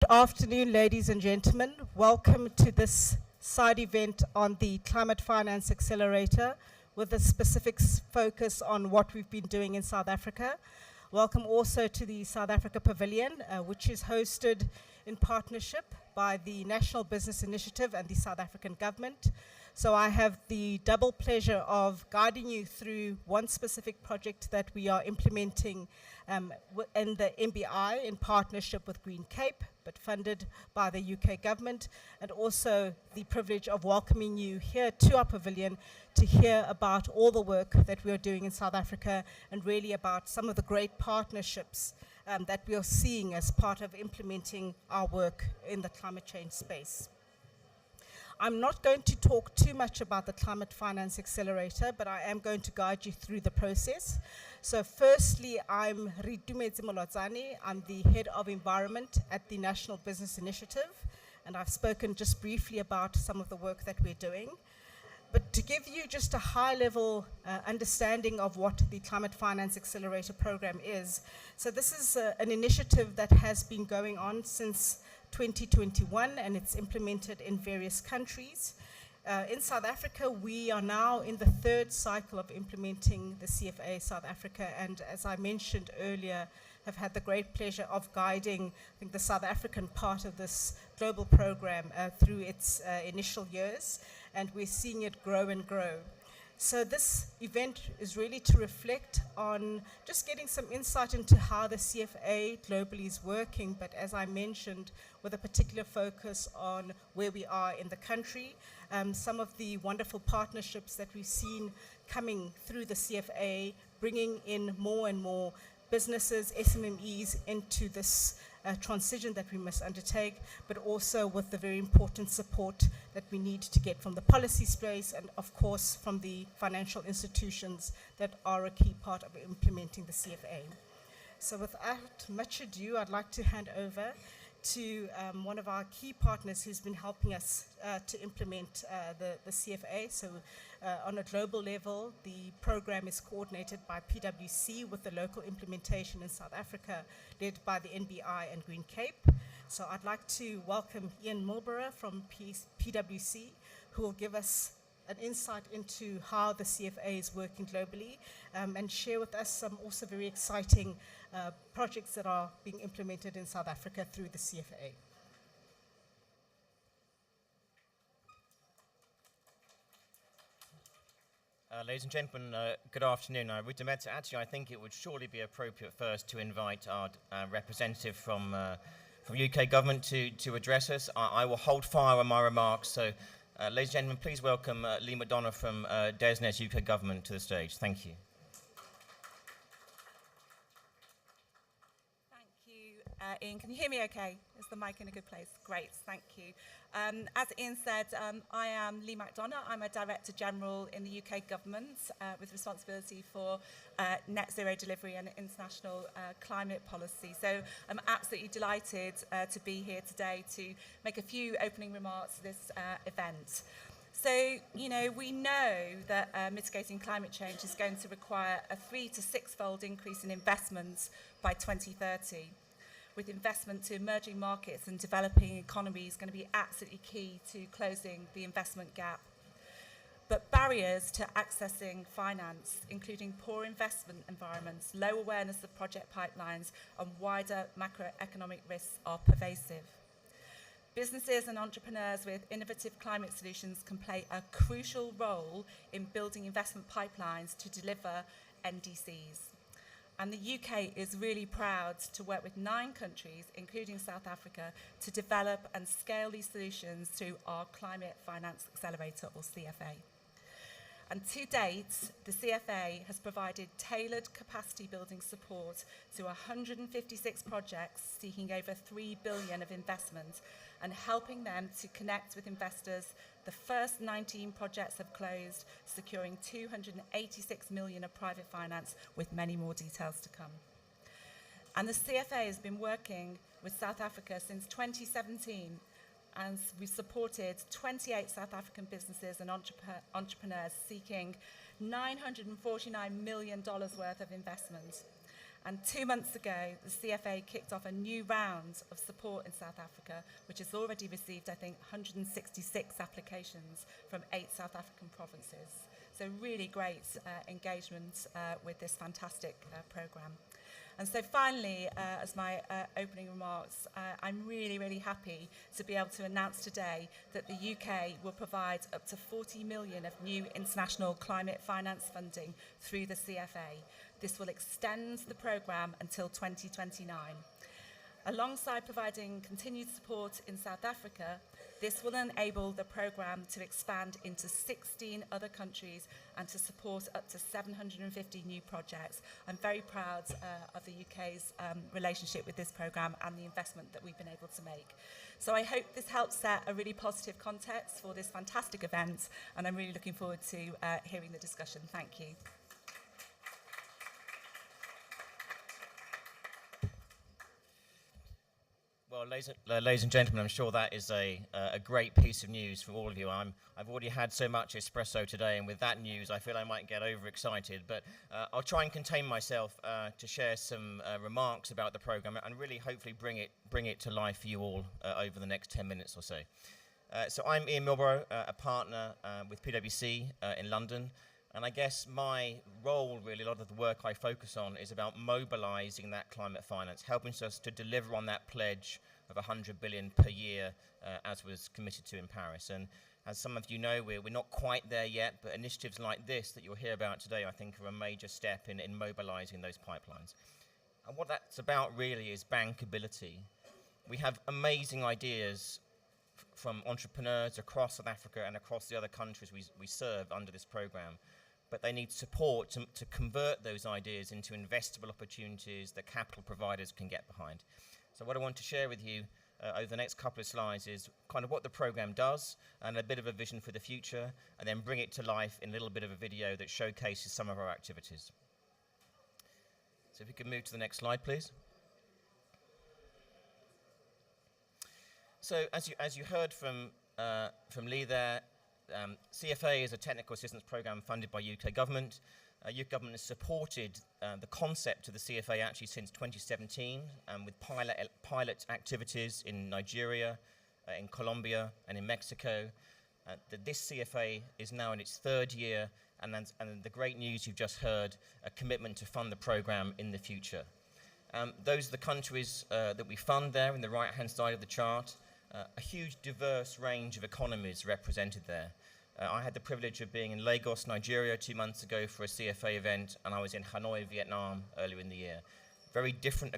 afternoon, ladies and gentlemen. Welcome to this side event on the Climate Finance Accelerator with a specific focus on what we've been doing in South Africa. Welcome also to the South Africa Pavilion, which is hosted in partnership by the National Business Initiative and the South African government. So I have the double pleasure of guiding you through one specific project that we are implementing in the MBI in partnership with Green Cape, but funded by the UK government, and also the privilege of welcoming you here to our pavilion to hear about all the work that we are doing in South Africa and really about some of the great partnerships that we are seeing as part of implementing our work in the climate change space. I'm not going to talk too much about the Climate Finance Accelerator, but I am going to guide you through the process. So firstly, I'm Ridumetse Molwazani. I'm the Head of Environment at the National Business Initiative, and I've spoken just briefly about some of the work that we're doing. But to give you just a high-level understanding of what the Climate Finance Accelerator program is, so this is an initiative that has been going on since 2021, and it's implemented in various countries. In South Africa, we are now in the third cycle of implementing the CFA South Africa, and as I mentioned earlier, have had the great pleasure of guiding, I think, the South African part of this global program through its initial years, and we're seeing it grow and grow. So this event is really to reflect on just getting some insight into how the CFA globally is working, but as I mentioned, with a particular focus on where we are in the country, some of the wonderful partnerships that we've seen coming through the CFA, bringing in more and more businesses, SMMEs into this transition that we must undertake, but also with the very important support that we need to get from the policy space and of course from the financial institutions that are a key part of implementing the CFA. So without much ado, I'd like to hand over to one of our key partners who's been helping us to implement the CFA. So on a global level, the program is coordinated by PwC with the local implementation in South Africa, led by the NBI and Green Cape. So I'd like to welcome Ian Mulborough from PwC, who will give us an insight into how the CFA is working globally and share with us some also very exciting projects that are being implemented in South Africa through the CFA. Ladies and gentlemen, good afternoon. Ridumetse, actually, I think it would surely be appropriate first to invite our representative from UK government to address us. I will hold fire on my remarks. So, ladies and gentlemen, please welcome Lee McDonough from DESNZ UK government to the stage. Thank you. Ian, can you hear me okay? Is the mic in a good place? Great, thank you. As Ian said, I am Lee McDonough. I'm a Director General in the UK government with responsibility for net zero delivery and international climate policy. So I'm absolutely delighted to be here today to make a few opening remarks to this event. So, you know, we know that mitigating climate change is going to require a 3- to 6-fold increase in investments by 2030. With investment to emerging markets and developing economies going to be absolutely key to closing the investment gap. But barriers to accessing finance, including poor investment environments, low awareness of project pipelines, and wider macroeconomic risks are pervasive. Businesses and entrepreneurs with innovative climate solutions can play a crucial role in building investment pipelines to deliver NDCs. And the UK is really proud to work with 9 countries, including South Africa, to develop and scale these solutions through our Climate Finance Accelerator, or CFA. And to date, the CFA has provided tailored capacity building support to 156 projects seeking over $3 billion of investment and helping them to connect with investors. The first 19 projects have closed, securing $286 million of private finance, with many more details to come. And the CFA has been working with South Africa since 2017, and we've supported 28 South African businesses and entrepreneurs seeking $949 million worth of investment. And 2 months ago, the CFA kicked off a new round of support in South Africa, which has already received, I think, 166 applications from 8 South African provinces. So really great engagement with this fantastic programme. And so finally, as my opening remarks, I'm really, really happy to be able to announce today that the UK will provide up to 40 million of new international climate finance funding through the CFA. This will extend the programme until 2029. Alongside providing continued support in South Africa, this will enable the programme to expand into 16 other countries and to support up to 750 new projects. I'm very proud of the UK's relationship with this programme and the investment that we've been able to make. So I hope this helps set a really positive context for this fantastic event, and I'm really looking forward to hearing the discussion. Thank you. Well, ladies and gentlemen, I'm sure that is a great piece of news for all of you. I've already had so much espresso today, and with that news, I feel I might get overexcited. But I'll try and contain myself to share some remarks about the programme and really, hopefully, bring it to life for you all over the next 10 minutes or so. So I'm Ian Milborough, a partner with PwC in London. And I guess my role, really, a lot of the work I focus on is about mobilising that climate finance, helping us to deliver on that pledge of 100 billion per year as was committed to in Paris. And as some of you know, we're not quite there yet, but initiatives like this that you'll hear about today, I think, are a major step in mobilising those pipelines. And what that's about, really, is bankability. We have amazing ideas from entrepreneurs across South Africa and across the other countries we serve under this programme. But they need support to convert those ideas into investable opportunities that capital providers can get behind. So what I want to share with you over the next couple of slides is kind of what the programme does and a bit of a vision for the future, and then bring it to life in a little bit of a video that showcases some of our activities. So if you could move to the next slide, please. So as you heard from Lee there, CFA is a technical assistance programme funded by UK government. UK government has supported the concept of the CFA actually since 2017 with pilot activities in Nigeria, in Colombia and in Mexico. This CFA is now in its 3rd year, and the great news you've just heard, a commitment to fund the programme in the future. Those are the countries that we fund there in the right-hand side of the chart. A huge diverse range of economies represented there. I had the privilege of being in Lagos, Nigeria 2 months ago for a CFA event, and I was in Hanoi, Vietnam earlier in the year. Very different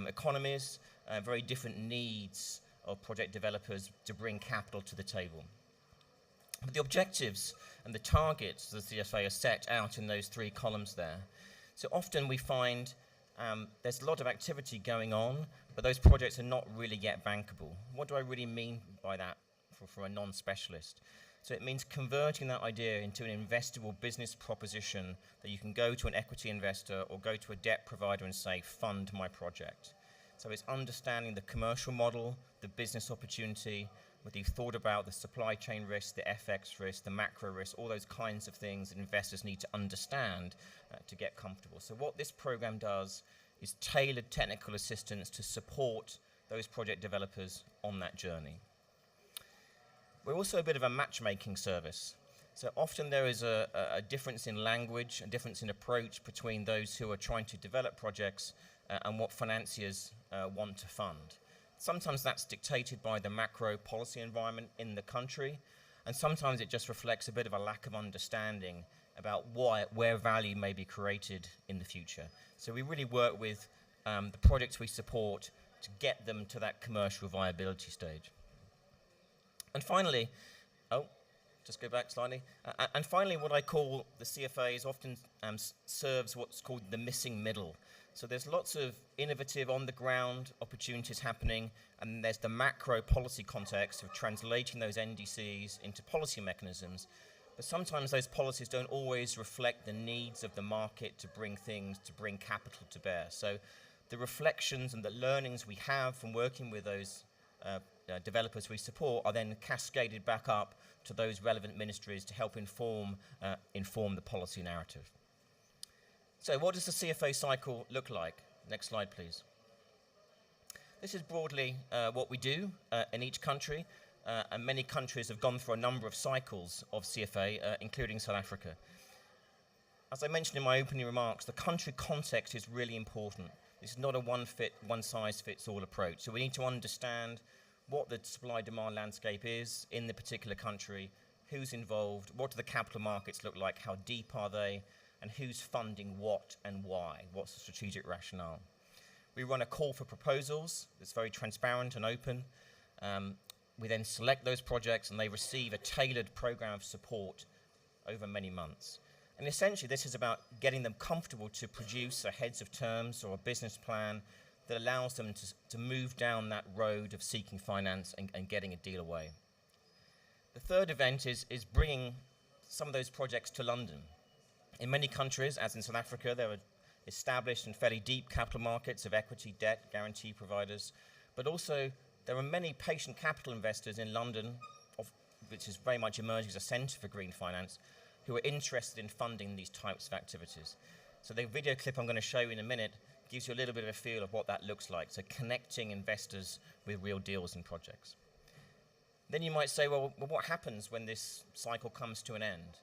economies, very different needs of project developers to bring capital to the table. But the objectives and the targets of the CFA are set out in those 3 columns there. So often we find there's a lot of activity going on, but those projects are not really yet bankable. What do I really mean by that for a non-specialist? So it means converting that idea into an investable business proposition that you can go to an equity investor or go to a debt provider and say, fund my project. So it's understanding the commercial model, the business opportunity, whether you've thought about the supply chain risk, the FX risk, the macro risk, all those kinds of things that investors need to understand to get comfortable. So what this program does is tailored technical assistance to support those project developers on that journey. We're also a bit of a matchmaking service. So often there is a difference in language, a difference in approach between those who are trying to develop projects and what financiers want to fund. Sometimes that's dictated by the macro policy environment in the country, and sometimes it just reflects a bit of a lack of understanding about where value may be created in the future. So we really work with the projects we support to get them to that commercial viability stage. And finally, just go back slightly. And finally, what I call the CFA is often serves what's called the missing middle. So there's lots of innovative on-the-ground opportunities happening, and there's the macro policy context of translating those NDCs into policy mechanisms. But sometimes those policies don't always reflect the needs of the market to bring capital to bear. So the reflections and the learnings we have from working with those developers we support are then cascaded back up to those relevant ministries to help inform the policy narrative. So what does the CFA cycle look like? Next slide, please. This is broadly what we do in each country, and many countries have gone through a number of cycles of CFA, including South Africa. As I mentioned in my opening remarks, the country context is really important. This is not a one-size-fits-all approach. So we need to understand what the supply-demand landscape is in the particular country, who's involved, what do the capital markets look like, how deep are they, and who's funding what and why, what's the strategic rationale. We run a call for proposals that's very transparent and open. We then select those projects and they receive a tailored program of support over many months. And essentially this is about getting them comfortable to produce a heads of terms or a business plan that allows them to move down that road of seeking finance and getting a deal away. The third event is bringing some of those projects to London. In many countries, as in South Africa, there are established and fairly deep capital markets of equity, debt, guarantee providers, but also there are many patient capital investors in London, which is very much emerging as a centre for green finance, who are interested in funding these types of activities. So the video clip I'm going to show you in a minute gives you a little bit of a feel of what that looks like, so connecting investors with real deals and projects. Then you might say, well, what happens when this cycle comes to an end?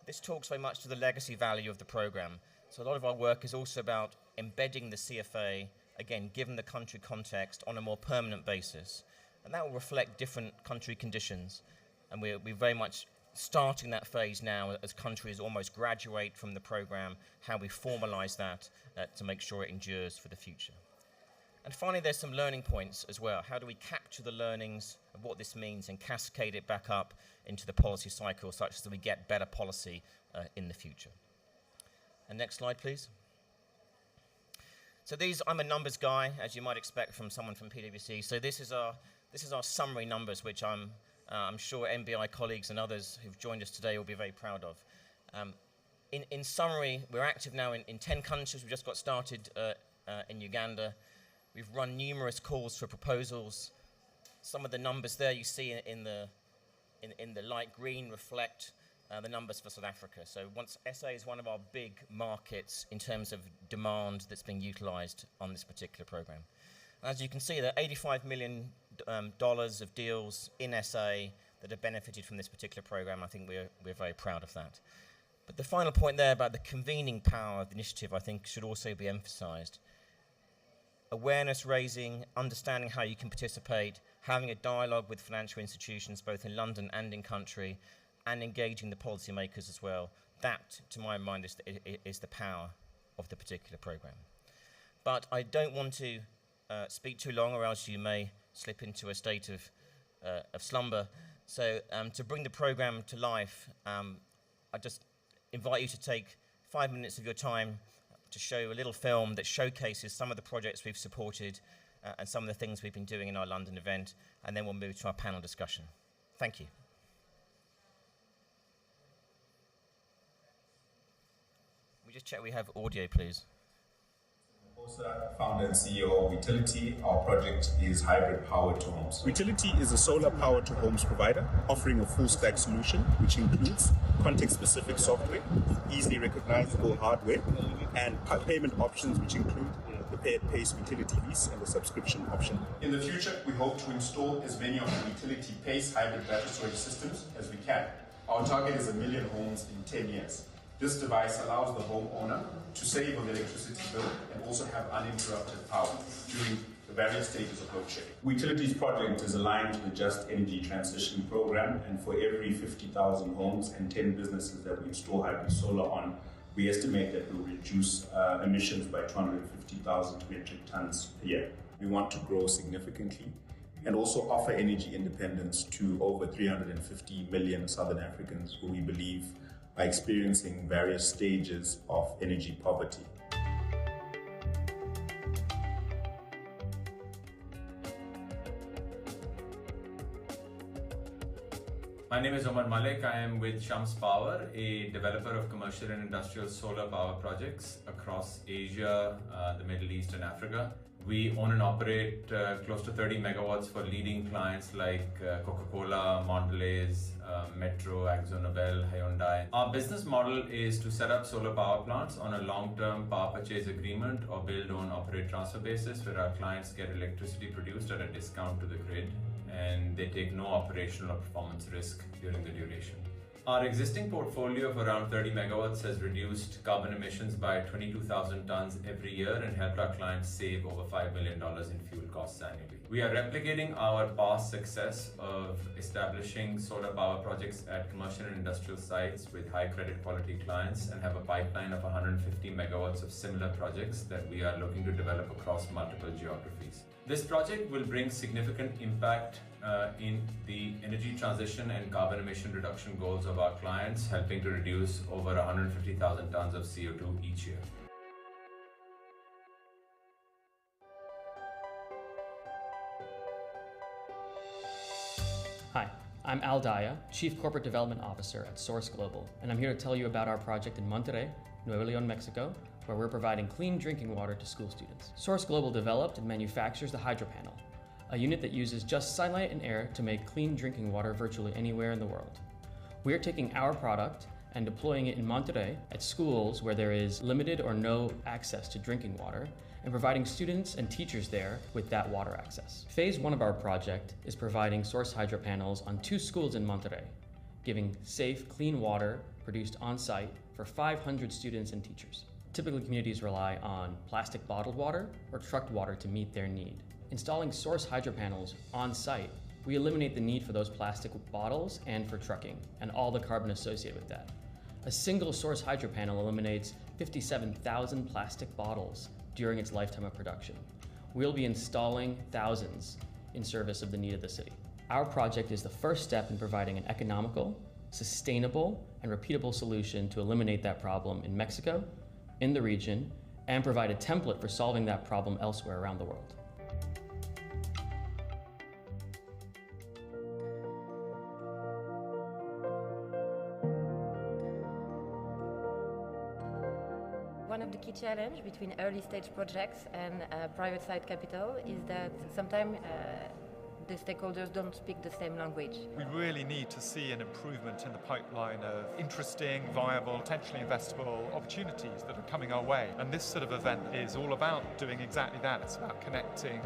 This talks very much to the legacy value of the program. So a lot of our work is also about embedding the CFA, again, given the country context, on a more permanent basis. And that will reflect different country conditions. And we're very much starting that phase now as countries almost graduate from the program, how we formalize that to make sure it endures for the future. And finally, there's some learning points as well. How do we capture the learnings of what this means and cascade it back up into the policy cycle such that we get better policy in the future? And next slide, please. So I'm a numbers guy, as you might expect from someone from PwC. So this is our summary numbers, which I'm sure MBI colleagues and others who've joined us today will be very proud of. In summary, we're active now in 10 countries. We've just got started in Uganda. We've run numerous calls for proposals. Some of the numbers there you see in the light green reflect the numbers for South Africa. So SA is one of our big markets in terms of demand that's being utilized on this particular program. As you can see, there are $85 million of deals in SA that have benefited from this particular program. I think we're very proud of that. But the final point there about the convening power of the initiative, I think, should also be emphasized. Awareness raising, understanding how you can participate, having a dialogue with financial institutions both in London and in country, and engaging the policymakers as well. That, to my mind, is the power of the particular program. But I don't want to speak too long, or else you may slip into a state of slumber. So to bring the program to life, I just invite you to take 5 minutes of your time to show a little film that showcases some of the projects we've supported and some of the things we've been doing in our London event, and then we'll move to our panel discussion. Thank you. We just check we have audio, please. Founder and CEO of Utility. Our project is hybrid power to homes. Utility is a solar power to homes provider offering a full stack solution which includes context-specific software, easily recognizable hardware, and payment options which include the pay-at-pace utility lease and the subscription option. In the future, we hope to install as many of the utility pace hybrid battery storage systems as we can. Our target is 1 million homes in 10 years. This device allows the homeowner to save on the electricity bill and also have uninterrupted power during the various stages of load shedding. Utilities project is aligned to the Just Energy Transition Program, and for every 50,000 homes and 10 businesses that we install hybrid solar on, we estimate that we'll reduce emissions by 250,000 metric tons per year. We want to grow significantly and also offer energy independence to over 350 million Southern Africans who we believe are experiencing various stages of energy poverty. My name is Omar Malik. I am with Shams Power, a developer of commercial and industrial solar power projects across Asia, the Middle East and Africa. We own and operate close to 30 megawatts for leading clients like Coca-Cola, Mondelez, Metro, AkzoNobel, Hyundai. Our business model is to set up solar power plants on a long-term power purchase agreement or build, own, operate, transfer basis where our clients get electricity produced at a discount to the grid and they take no operational or performance risk during the duration. Our existing portfolio of around 30 megawatts has reduced carbon emissions by 22,000 tons every year and helped our clients save over $5 million in fuel costs annually. We are replicating our past success of establishing solar power projects at commercial and industrial sites with high credit quality clients and have a pipeline of 150 megawatts of similar projects that we are looking to develop across multiple geographies. This project will bring significant impact in the energy transition and carbon emission reduction goals of our clients, helping to reduce over 150,000 tons of CO2 each year. Hi, I'm Al Daya, Chief Corporate Development Officer at Source Global, and I'm here to tell you about our project in Monterrey, Nuevo León, Mexico, where we're providing clean drinking water to school students. Source Global developed and manufactures the Hydro Panel, a unit that uses just sunlight and air to make clean drinking water virtually anywhere in the world. We are taking our product and deploying it in Monterrey at schools where there is limited or no access to drinking water and providing students and teachers there with that water access. Phase 1 of our project is providing Source Hydro Panels on 2 schools in Monterrey, giving safe, clean water produced on-site for 500 students and teachers. Typically, communities rely on plastic bottled water or trucked water to meet their need. Installing Source Hydro Panels on-site, we eliminate the need for those plastic bottles and for trucking, and all the carbon associated with that. A single Source Hydro Panel eliminates 57,000 plastic bottles during its lifetime of production. We'll be installing thousands in service of the need of the city. Our project is the first step in providing an economical, sustainable, and repeatable solution to eliminate that problem in Mexico, in the region, and provide a template for solving that problem elsewhere around the world. One of the key challenges between early stage projects and private side capital is that sometimes the stakeholders don't speak the same language. We really need to see an improvement in the pipeline of interesting, viable, potentially investable opportunities that are coming our way. And this sort of event is all about doing exactly that. It's about connecting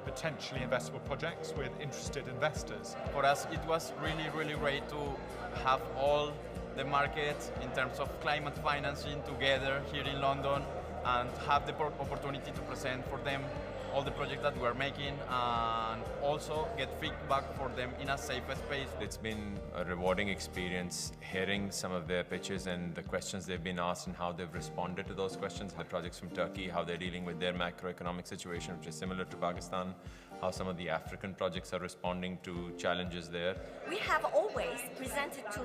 potentially investable projects with interested investors. For us, it was really great to have all the markets in terms of climate financing together here in London and have the opportunity to present for them all the projects that we're making and also get feedback for them in a safe space. It's been a rewarding experience hearing some of their pitches and the questions they've been asked and how they've responded to those questions. The projects from Turkey, how they're dealing with their macroeconomic situation, which is similar to Pakistan, how some of the African projects are responding to challenges there. We have always presented to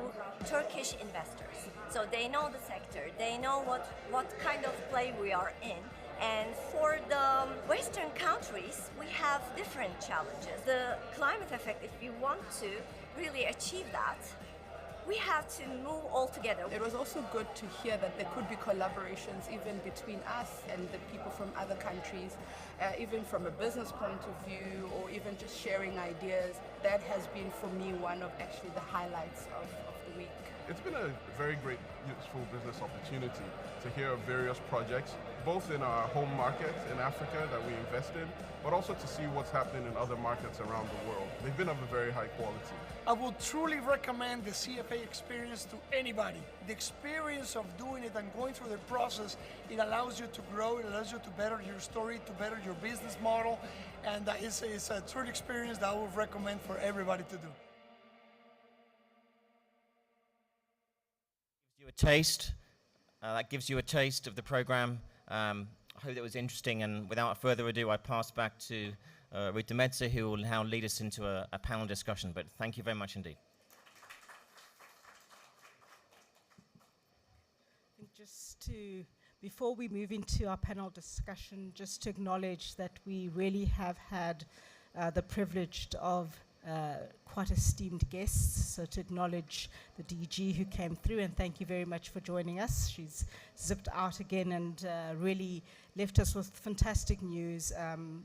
Turkish investors, so they know the sector, they know what kind of play we are in. And for the Western countries, we have different challenges. The climate effect, if we want to really achieve that, we have to move all together. It was also good to hear that there could be collaborations even between us and the people from other countries, even from a business point of view, or even just sharing ideas. That has been, for me, one of actually the highlights of the week. It's been a very great, useful business opportunity to hear of various projects, both in our home market in Africa that we invest in, but also to see what's happening in other markets around the world. They've been of a very high quality. I would truly recommend the CFA experience to anybody. The experience of doing it and going through the process, it allows you to grow, it allows you to better your story, to better your business model, and it's a true experience that I would recommend for everybody to do. That gives you a taste of the program. I hope that was interesting, and without further ado, I pass back to Ruth Demedza, who will now lead us into a panel discussion. But thank you very much indeed. I think before we move into our panel discussion, just to acknowledge that we really have had the privilege of quite esteemed guests. So to acknowledge the DG who came through, and thank you very much for joining us. She's zipped out again and really left us with fantastic news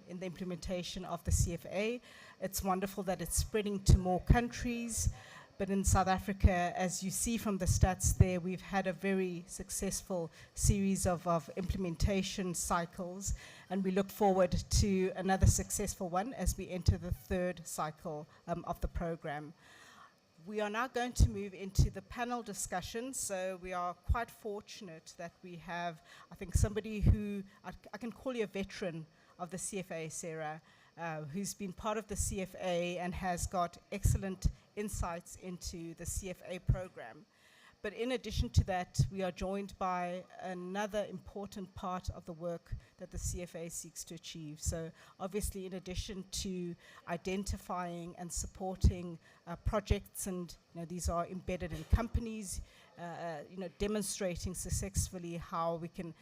in the implementation of the CFA. It's wonderful that it's spreading to more countries. But in South Africa, as you see from the stats there, we've had a very successful series of implementation cycles, and we look forward to another successful one as we enter the third cycle of the program. We are now going to move into the panel discussion, so we are quite fortunate that we have, I think, somebody who, I can call you a veteran of the CFA, Sarah, who's been part of the CFA and has got excellent insights into the CFA program. But in addition to that, we are joined by another important part of the work that the CFA seeks to achieve. So obviously, in addition to identifying and supporting projects, and these are embedded in companies, demonstrating successfully how we can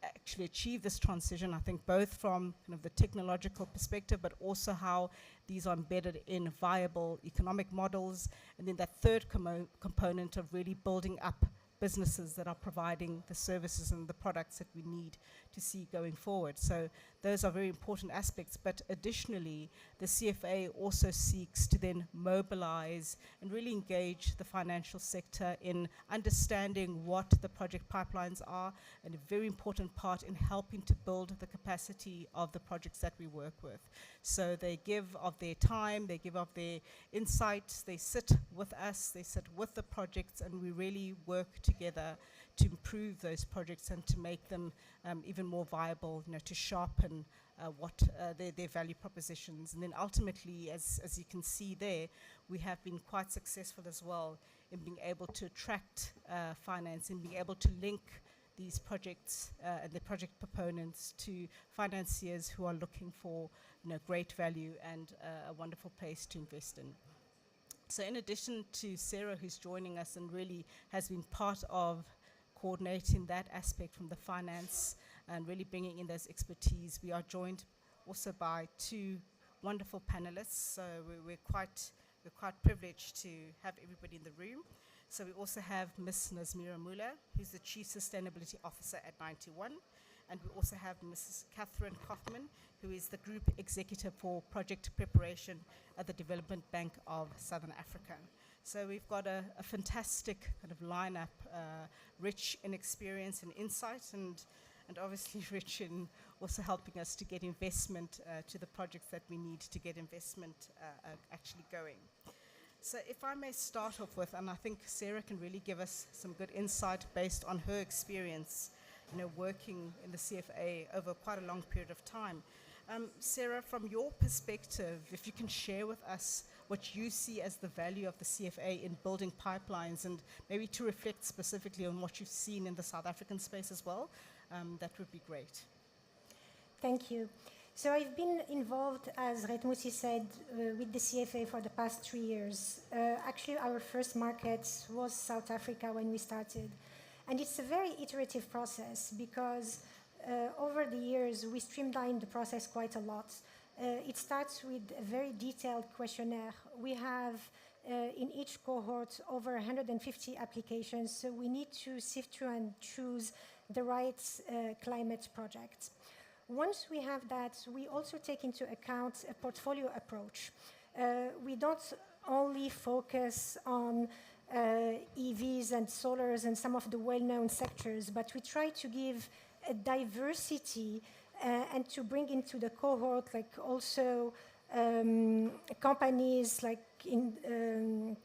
actually achieve this transition, I think both from the technological perspective, but also how these are embedded in viable economic models. And then that third component of really building up businesses that are providing the services and the products that we need to see going forward. So those are very important aspects, but additionally, the CFA also seeks to then mobilize and really engage the financial sector in understanding what the project pipelines are, and a very important part in helping to build the capacity of the projects that we work with. So they give of their time, they give of their insights, they sit with us, they sit with the projects, and we really work together to improve those projects and to make them even more viable, to sharpen what their value propositions. And then ultimately, as you can see there, we have been quite successful as well in being able to attract finance and being able to link these projects and the project proponents to financiers who are looking for great value and a wonderful place to invest in. So in addition to Sarah, who's joining us and really has been part of coordinating that aspect from the finance and really bringing in those expertise, we are joined also by two wonderful panelists. So we're quite privileged to have everybody in the room. So we also have Ms. Nazmira Mula, who's the Chief Sustainability Officer at 91. And we also have Mrs. Catherine Kaufman, who is the Group Executive for Project Preparation at the Development Bank of Southern Africa. So we've got a fantastic kind of lineup, rich in experience and insight, and obviously rich in also helping us to get investment to the projects that we need to get investment actually going. So if I may start off with, and I think Sarah can really give us some good insight based on her experience, working in the CFA over quite a long period of time. Sarah, from your perspective, if you can share with us what you see as the value of the CFA in building pipelines, and maybe to reflect specifically on what you've seen in the South African space as well, that would be great. Thank you. So I've been involved, as Retmusi said, with the CFA for the past 3 years. Actually, our first market was South Africa when we started. And it's a very iterative process because over the years, we streamlined the process quite a lot. It starts with a very detailed questionnaire. We have in each cohort over 150 applications, so we need to sift through and choose the right climate project. Once we have that, we also take into account a portfolio approach. We don't only focus on EVs and solars and some of the well-known sectors, but we try to give a diversity and to bring into the cohort like also companies like in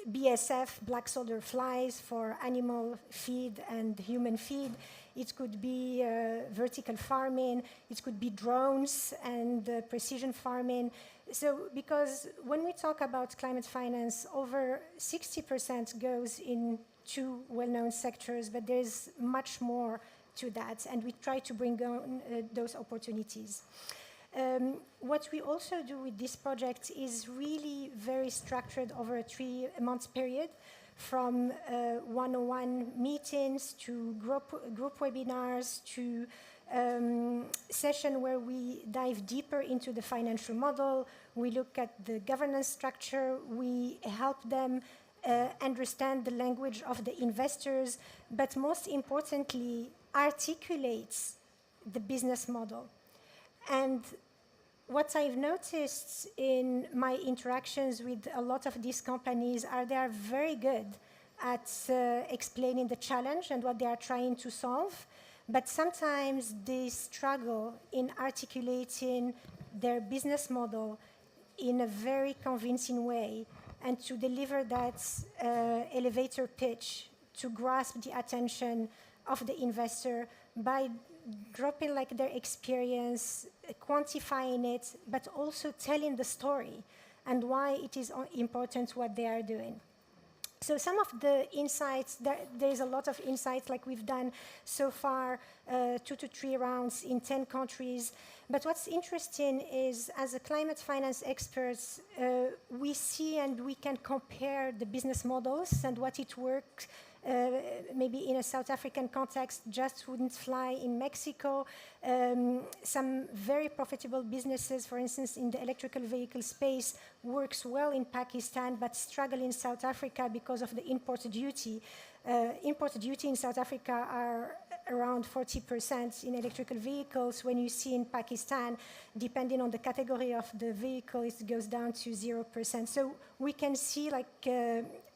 BSF, black soldier flies for animal feed and human feed. It could be vertical farming, it could be drones and precision farming. So because when we talk about climate finance, over 60% goes into well-known sectors, but there's much more to that, and we try to bring on those opportunities. What we also do with this project is really very structured over a 3-month period, from one-on-one meetings to group webinars to session where we dive deeper into the financial model, we look at the governance structure, we help them understand the language of the investors, but most importantly, articulates the business model. And what I've noticed in my interactions with a lot of these companies are they are very good at explaining the challenge and what they are trying to solve, but sometimes they struggle in articulating their business model in a very convincing way and to deliver that elevator pitch to grasp the attention of the investor by dropping like their experience, quantifying it, but also telling the story and why it is important what they are doing. So some of the insights, there's a lot of insights like we've done so far, 2 to 3 rounds in 10 countries. But what's interesting is, as a climate finance experts, we see and we can compare the business models and what it works. Maybe in a South African context, just wouldn't fly in Mexico. Some very profitable businesses, for instance, in the electrical vehicle space, works well in Pakistan, but struggle in South Africa because of the import duty. Import duty in South Africa are around 40% in electrical vehicles. When you see in Pakistan, depending on the category of the vehicle, it goes down to 0%. So we can see like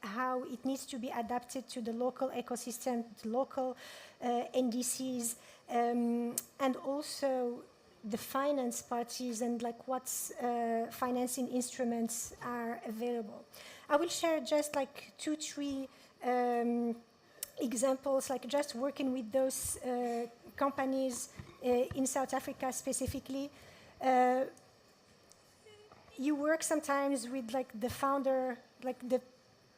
how it needs to be adapted to the local ecosystem, to local NDCs, and also the finance parties and like what financing instruments are available. I will share just like 2, 3 examples, like just working with those companies in South Africa specifically. You work sometimes with like the founder, like the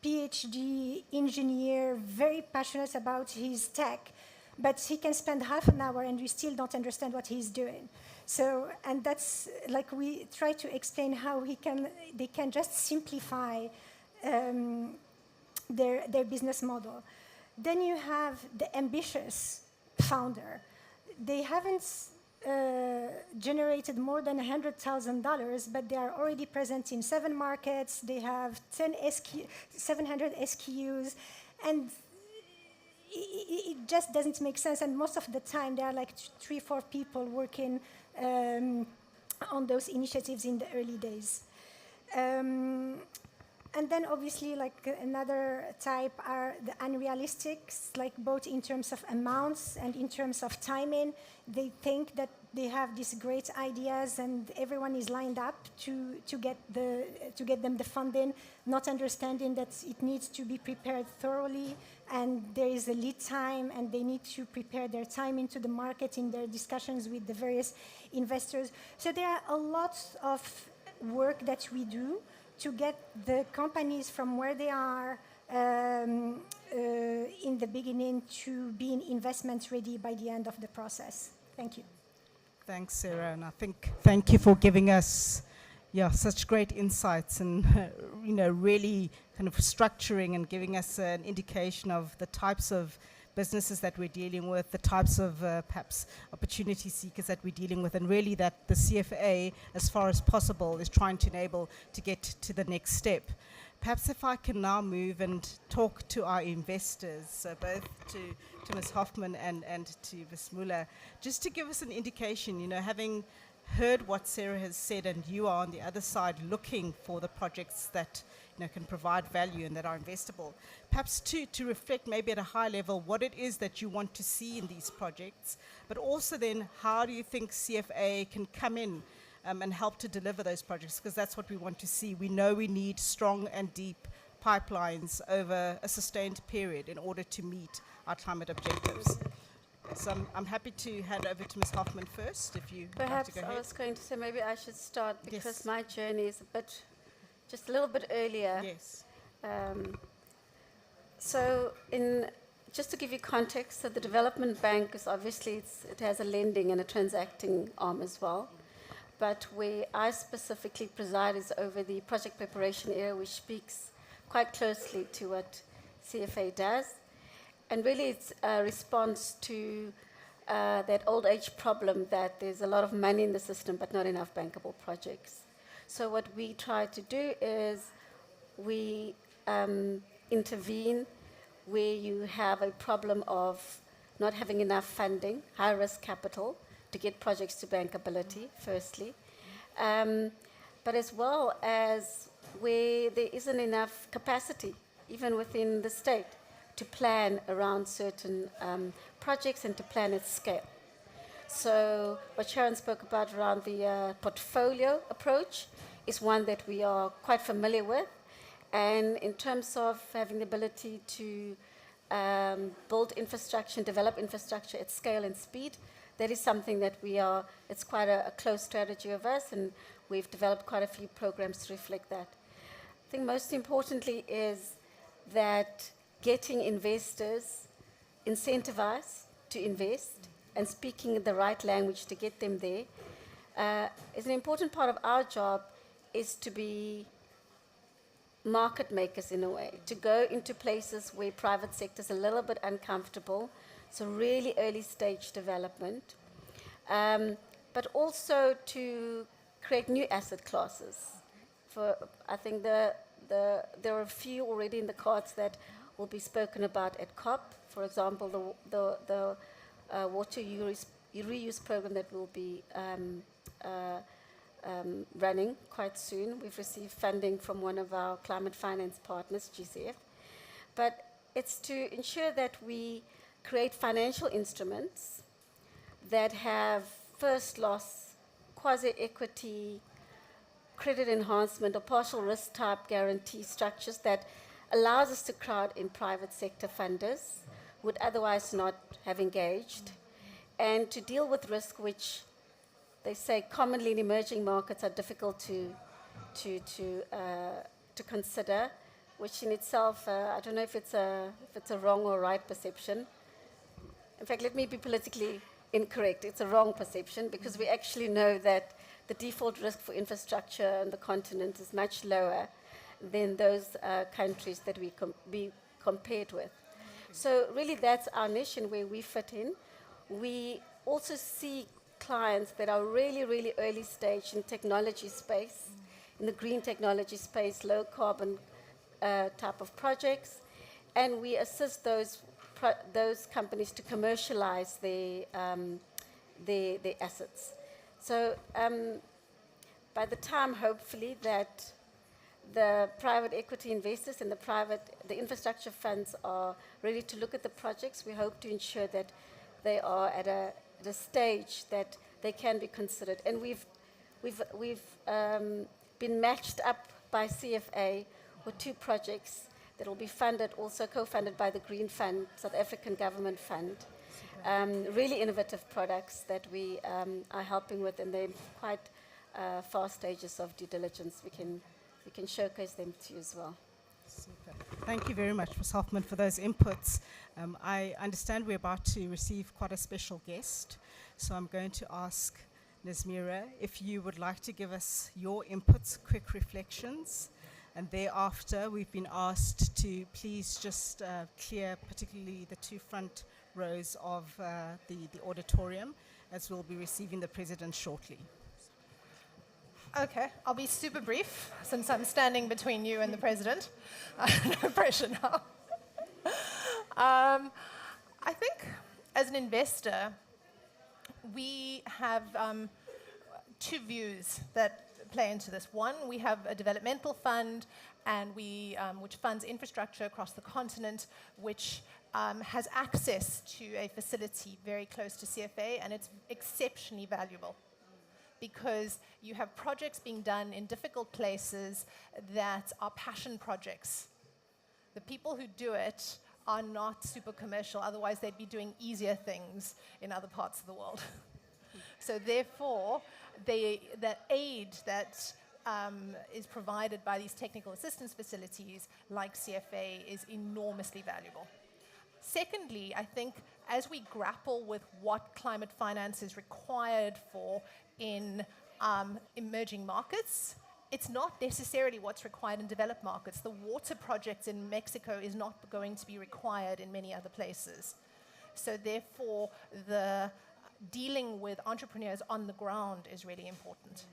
PhD engineer, very passionate about his tech, but he can spend half an hour and you still don't understand what he's doing. So, and that's like we try to explain how they can just simplify their business model. Then you have the ambitious founder. They haven't generated more than $100,000, but they are already present in 7 markets. They have 700 SKUs, and it just doesn't make sense. And most of the time, there are like 3, 4 people working on those initiatives in the early days. And then obviously like another type are the unrealistics, like both in terms of amounts and in terms of timing. They think that they have these great ideas and everyone is lined up to get them the funding, not understanding that it needs to be prepared thoroughly and there is a lead time and they need to prepare their time into the market in their discussions with the various investors. So there are a lot of work that we do to get the companies from where they are in the beginning to being investment ready by the end of the process. Thank you. Thanks, Sarah, and I think thank you for giving us such great insights and really kind of structuring and giving us an indication of the types of businesses that we're dealing with, the types of perhaps opportunity seekers that we're dealing with, and really that the CFA, as far as possible, is trying to enable to get to the next step. Perhaps if I can now move and talk to our investors, so both to Ms. Hoffman and to Ms. Muller, just to give us an indication, having heard what Sarah has said and you are on the other side looking for the projects that can provide value and that are investable. Perhaps to reflect maybe at a high level what it is that you want to see in these projects, but also then how do you think CFA can come in and help to deliver those projects, because that's what we want to see. We know we need strong and deep pipelines over a sustained period in order to meet our climate objectives. So I'm happy to hand over to Ms. Hoffman first, if you Perhaps like to go ahead. I was going to say maybe I should start because my journey is just a little bit earlier. Yes. So just to give you context, so the development bank is obviously, it has a lending and a transacting arm as well. But where I specifically preside is over the project preparation area, which speaks quite closely to what CFA does. And really it's a response to that old age problem that there's a lot of money in the system but not enough bankable projects. So what we try to do is we intervene where you have a problem of not having enough funding, high-risk capital, to get projects to bankability, firstly. But as well as where there isn't enough capacity, even within the state, to plan around certain projects and to plan at scale. So what Sharon spoke about around the portfolio approach is one that we are quite familiar with. And in terms of having the ability to build infrastructure and develop infrastructure at scale and speed, that is something that it's quite a close strategy of us, and we've developed quite a few programs to reflect that. I think most importantly is that getting investors incentivized to invest and speaking the right language to get them there is an important part of our job, is to be market makers in a way, to go into places where private sector is a little bit uncomfortable, so really early stage development, but also to create new asset classes. I think there are a few already in the cards that will be spoken about at COP. For example, the water reuse program that will be running quite soon. We've received funding from one of our climate finance partners, GCF. But it's to ensure that we create financial instruments that have first loss, quasi-equity, credit enhancement, or partial risk type guarantee structures that allows us to crowd in private sector funders who would otherwise not have engaged, and to deal with risk which they say commonly in emerging markets are difficult to consider, which in itself, I don't know if it's a wrong or right perception. In fact, let me be politically incorrect. It's a wrong perception, because we actually know that the default risk for infrastructure on the continent is much lower than those countries that we be compared with. So really that's our niche and where we fit in. We also see clients that are really, really early stage in technology space, in the green technology space, low carbon type of projects, and we assist those companies to commercialize their assets. So by the time, hopefully, that the private equity investors and the infrastructure funds are ready to look at the projects, we hope to ensure that they are at a stage that they can be considered. And we've been matched up by CFA with 2 projects that will be funded, also co-funded by the Green Fund, South African Government Fund. Really innovative products that we are helping with, and they're quite fast stages of due diligence. We can showcase them to you as well. Super. Thank you very much, Ms. Hoffman, for those inputs. I understand we're about to receive quite a special guest, so I'm going to ask Nazmira if you would like to give us your inputs, quick reflections, and thereafter we've been asked to please just clear particularly the 2 front rows of the auditorium, as we'll be receiving the President shortly. Okay, I'll be super brief since I'm standing between you and the President. No pressure now. I think as an investor, we have 2 views that play into this. One, we have a developmental fund, and which funds infrastructure across the continent, which has access to a facility very close to CFA, and it's exceptionally valuable, because you have projects being done in difficult places that are passion projects. The people who do it are not super commercial, otherwise they'd be doing easier things in other parts of the world. So therefore, the aid that is provided by these technical assistance facilities like CFA is enormously valuable. Secondly, I think as we grapple with what climate finance is required for in emerging markets, it's not necessarily what's required in developed markets. The water projects in Mexico is not going to be required in many other places. So therefore, the dealing with entrepreneurs on the ground is really important.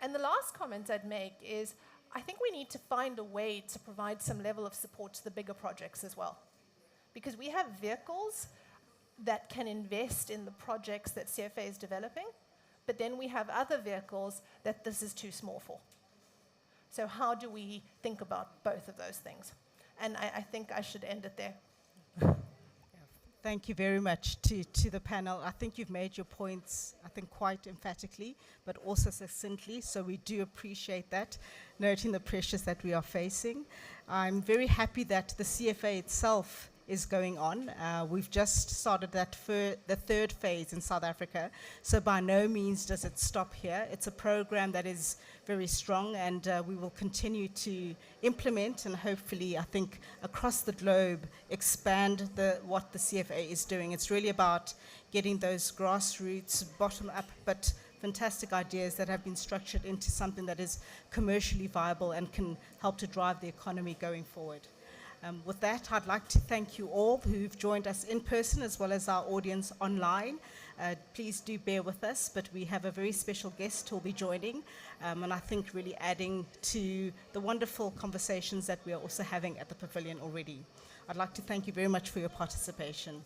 And the last comment I'd make is, I think we need to find a way to provide some level of support to the bigger projects as well. Because we have vehicles that can invest in the projects that CFA is developing, but then we have other vehicles that this is too small for. So how do we think about both of those things? And I think I should end it there. Thank you very much to the panel. I think you've made your points, I think, quite emphatically, but also succinctly, so we do appreciate that, noting the pressures that we are facing. I'm very happy that the CFA itself is going on. We've just started the third phase in South Africa, so by no means does it stop here. It's a program that is very strong, and we will continue to implement and hopefully, I think, across the globe, expand what the CFA is doing. It's really about getting those grassroots, bottom-up, but fantastic ideas that have been structured into something that is commercially viable and can help to drive the economy going forward. With that, I'd like to thank you all who've joined us in person as well as our audience online. Please do bear with us, but we have a very special guest who'll be joining, and I think really adding to the wonderful conversations that we are also having at the Pavilion already. I'd like to thank you very much for your participation.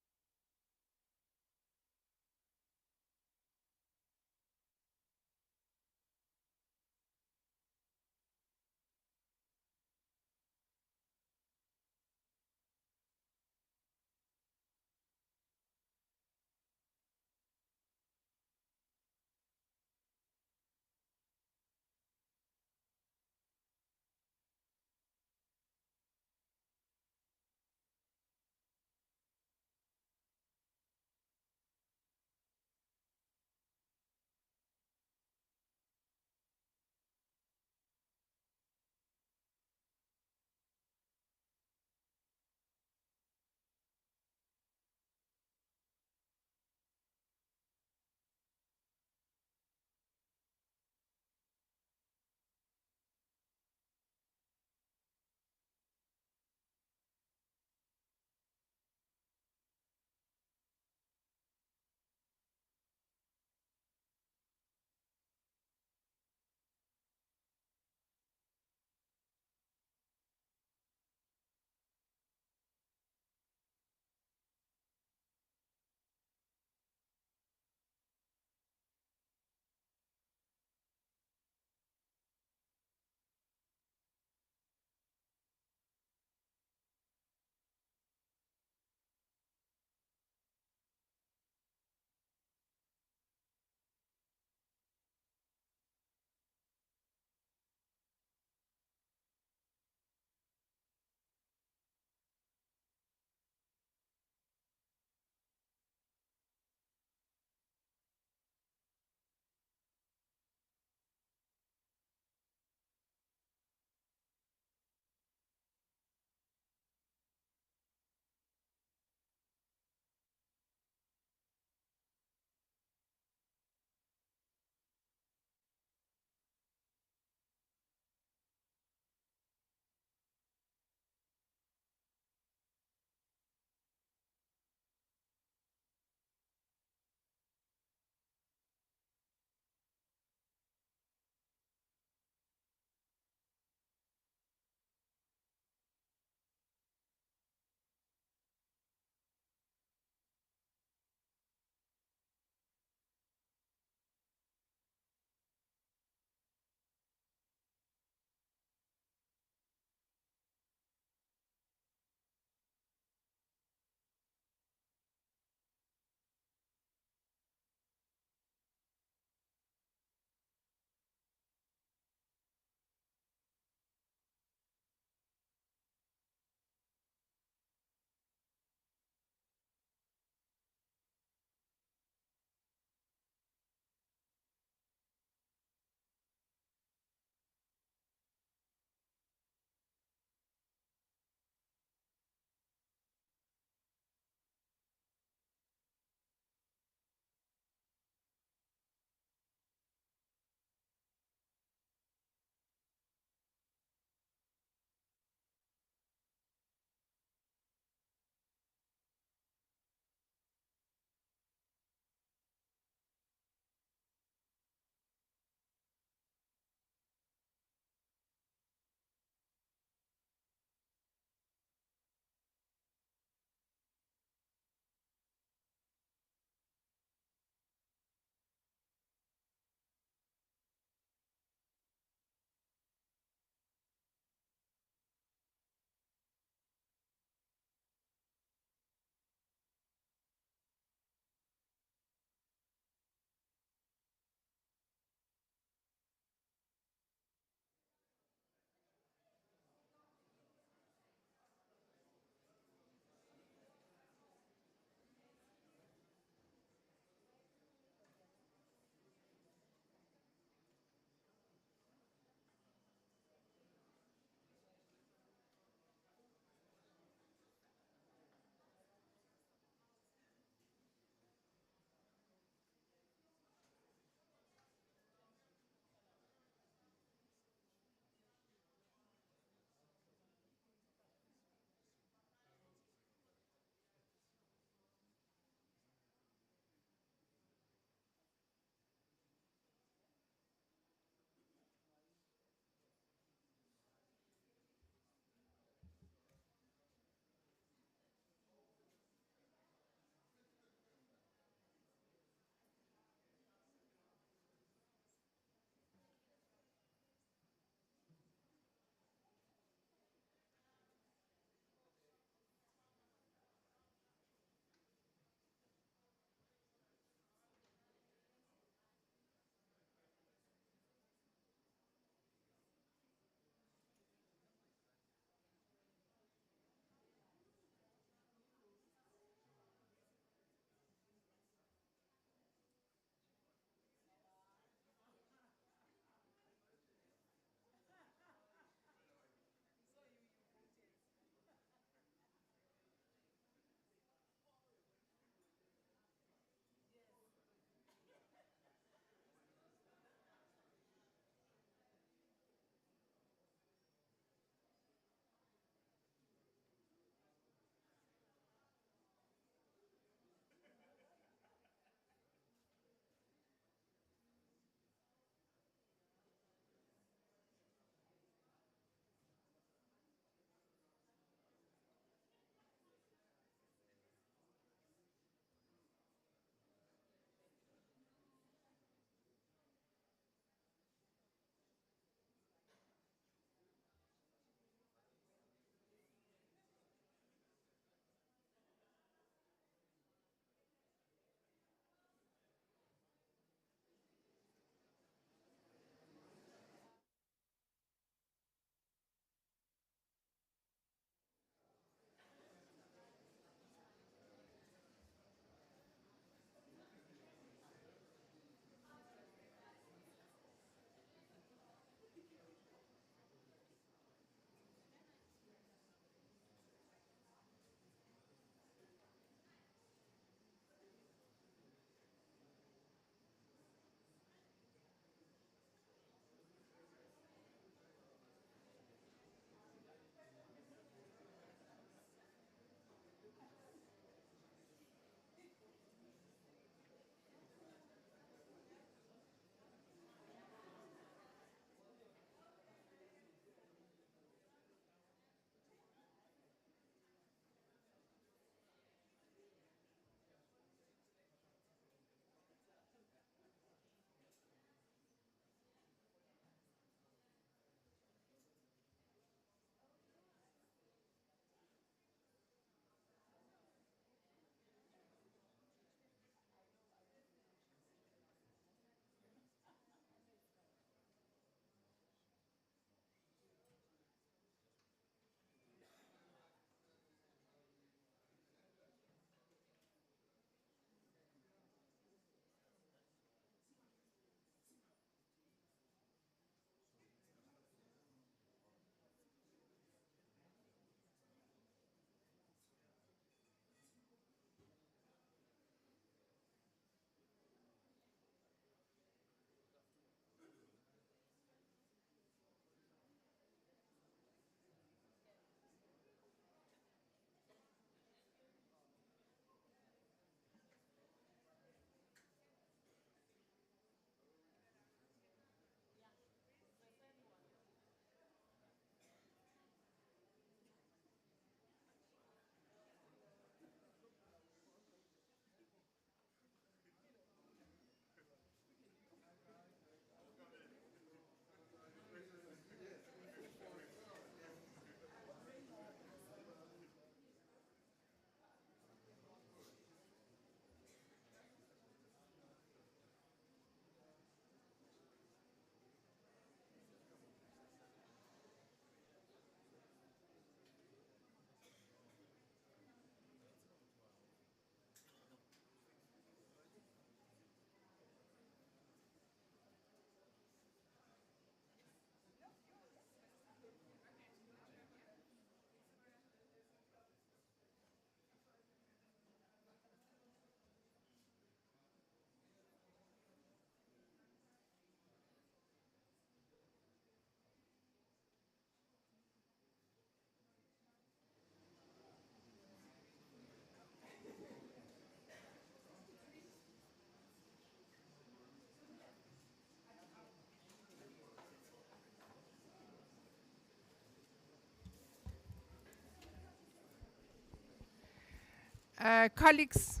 Colleagues,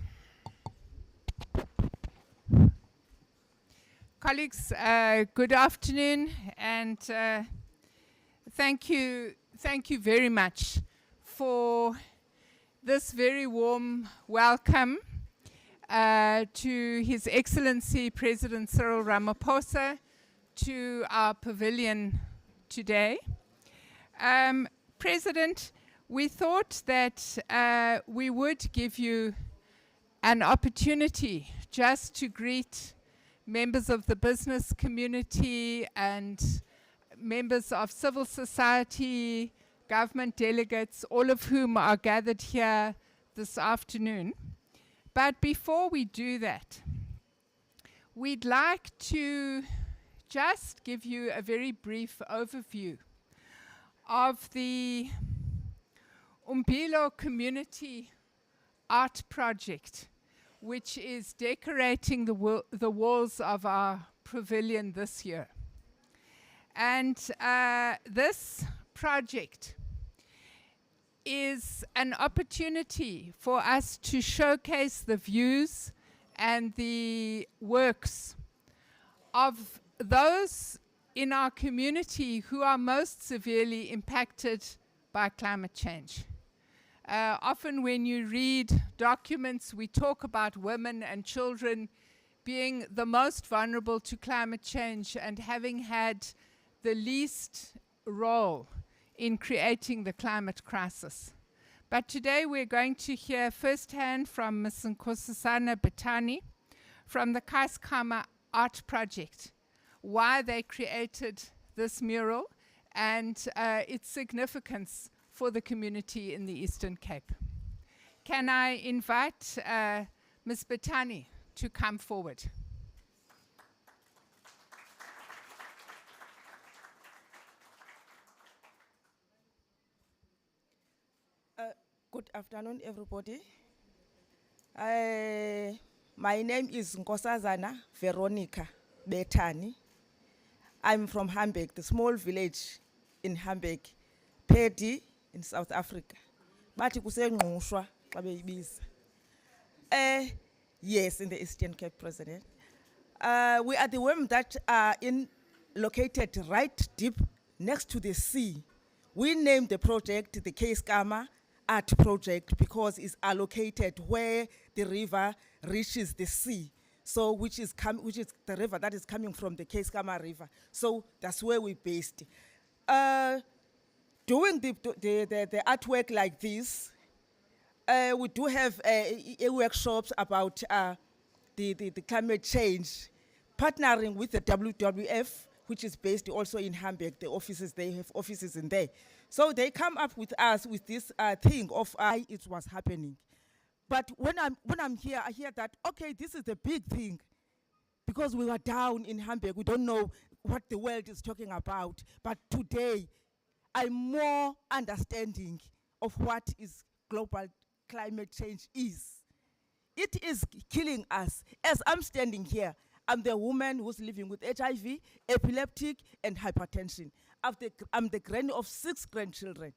good afternoon, and thank you very much for this very warm welcome to His Excellency President Cyril Ramaphosa to our pavilion today. President, we thought that we would give you an opportunity just to greet members of the business community and members of civil society, government delegates, all of whom are gathered here this afternoon. But before we do that, we'd like to just give you a very brief overview of the Umbilo Community Art Project, which is decorating the walls of our pavilion this year. And this project is an opportunity for us to showcase the views and the works of those in our community who are most severely impacted by climate change. Often when you read documents, we talk about women and children being the most vulnerable to climate change and having had the least role in creating the climate crisis. But today we're going to hear firsthand from Ms. Nkosazana Betani from the Kaiskama Art Project, why they created this mural and its significance for the community in the Eastern Cape. Can I invite Ms. Betani to come forward? Good afternoon, everybody. My name is Nkosazana Veronica Betani. I'm from Hamburg, the small village in Hamburg, Pedi in South Africa. Bathi kusengqushwa xa beyibiza. Yes, in the Eastern Cape, President. We are the women that are located right deep next to the sea. We named the project the Kaiskama Art Project because it's allocated where the river reaches the sea. So which is the river that is coming from the Kaiskama River. So that's where we based. Doing the artwork like this, we do have workshops about the climate change, partnering with the WWF, which is based also in Hamburg. They have offices in there. So they come up with us with this thing of it was happening. But when I'm here, I hear that, okay, this is a big thing. Because we were down in Hamburg, we don't know what the world is talking about. But today, I'm more understanding of what is global climate change is. It is killing us. As I'm standing here, I'm the woman who's living with HIV, epileptic, and hypertension. I'm the granny of 6 grandchildren.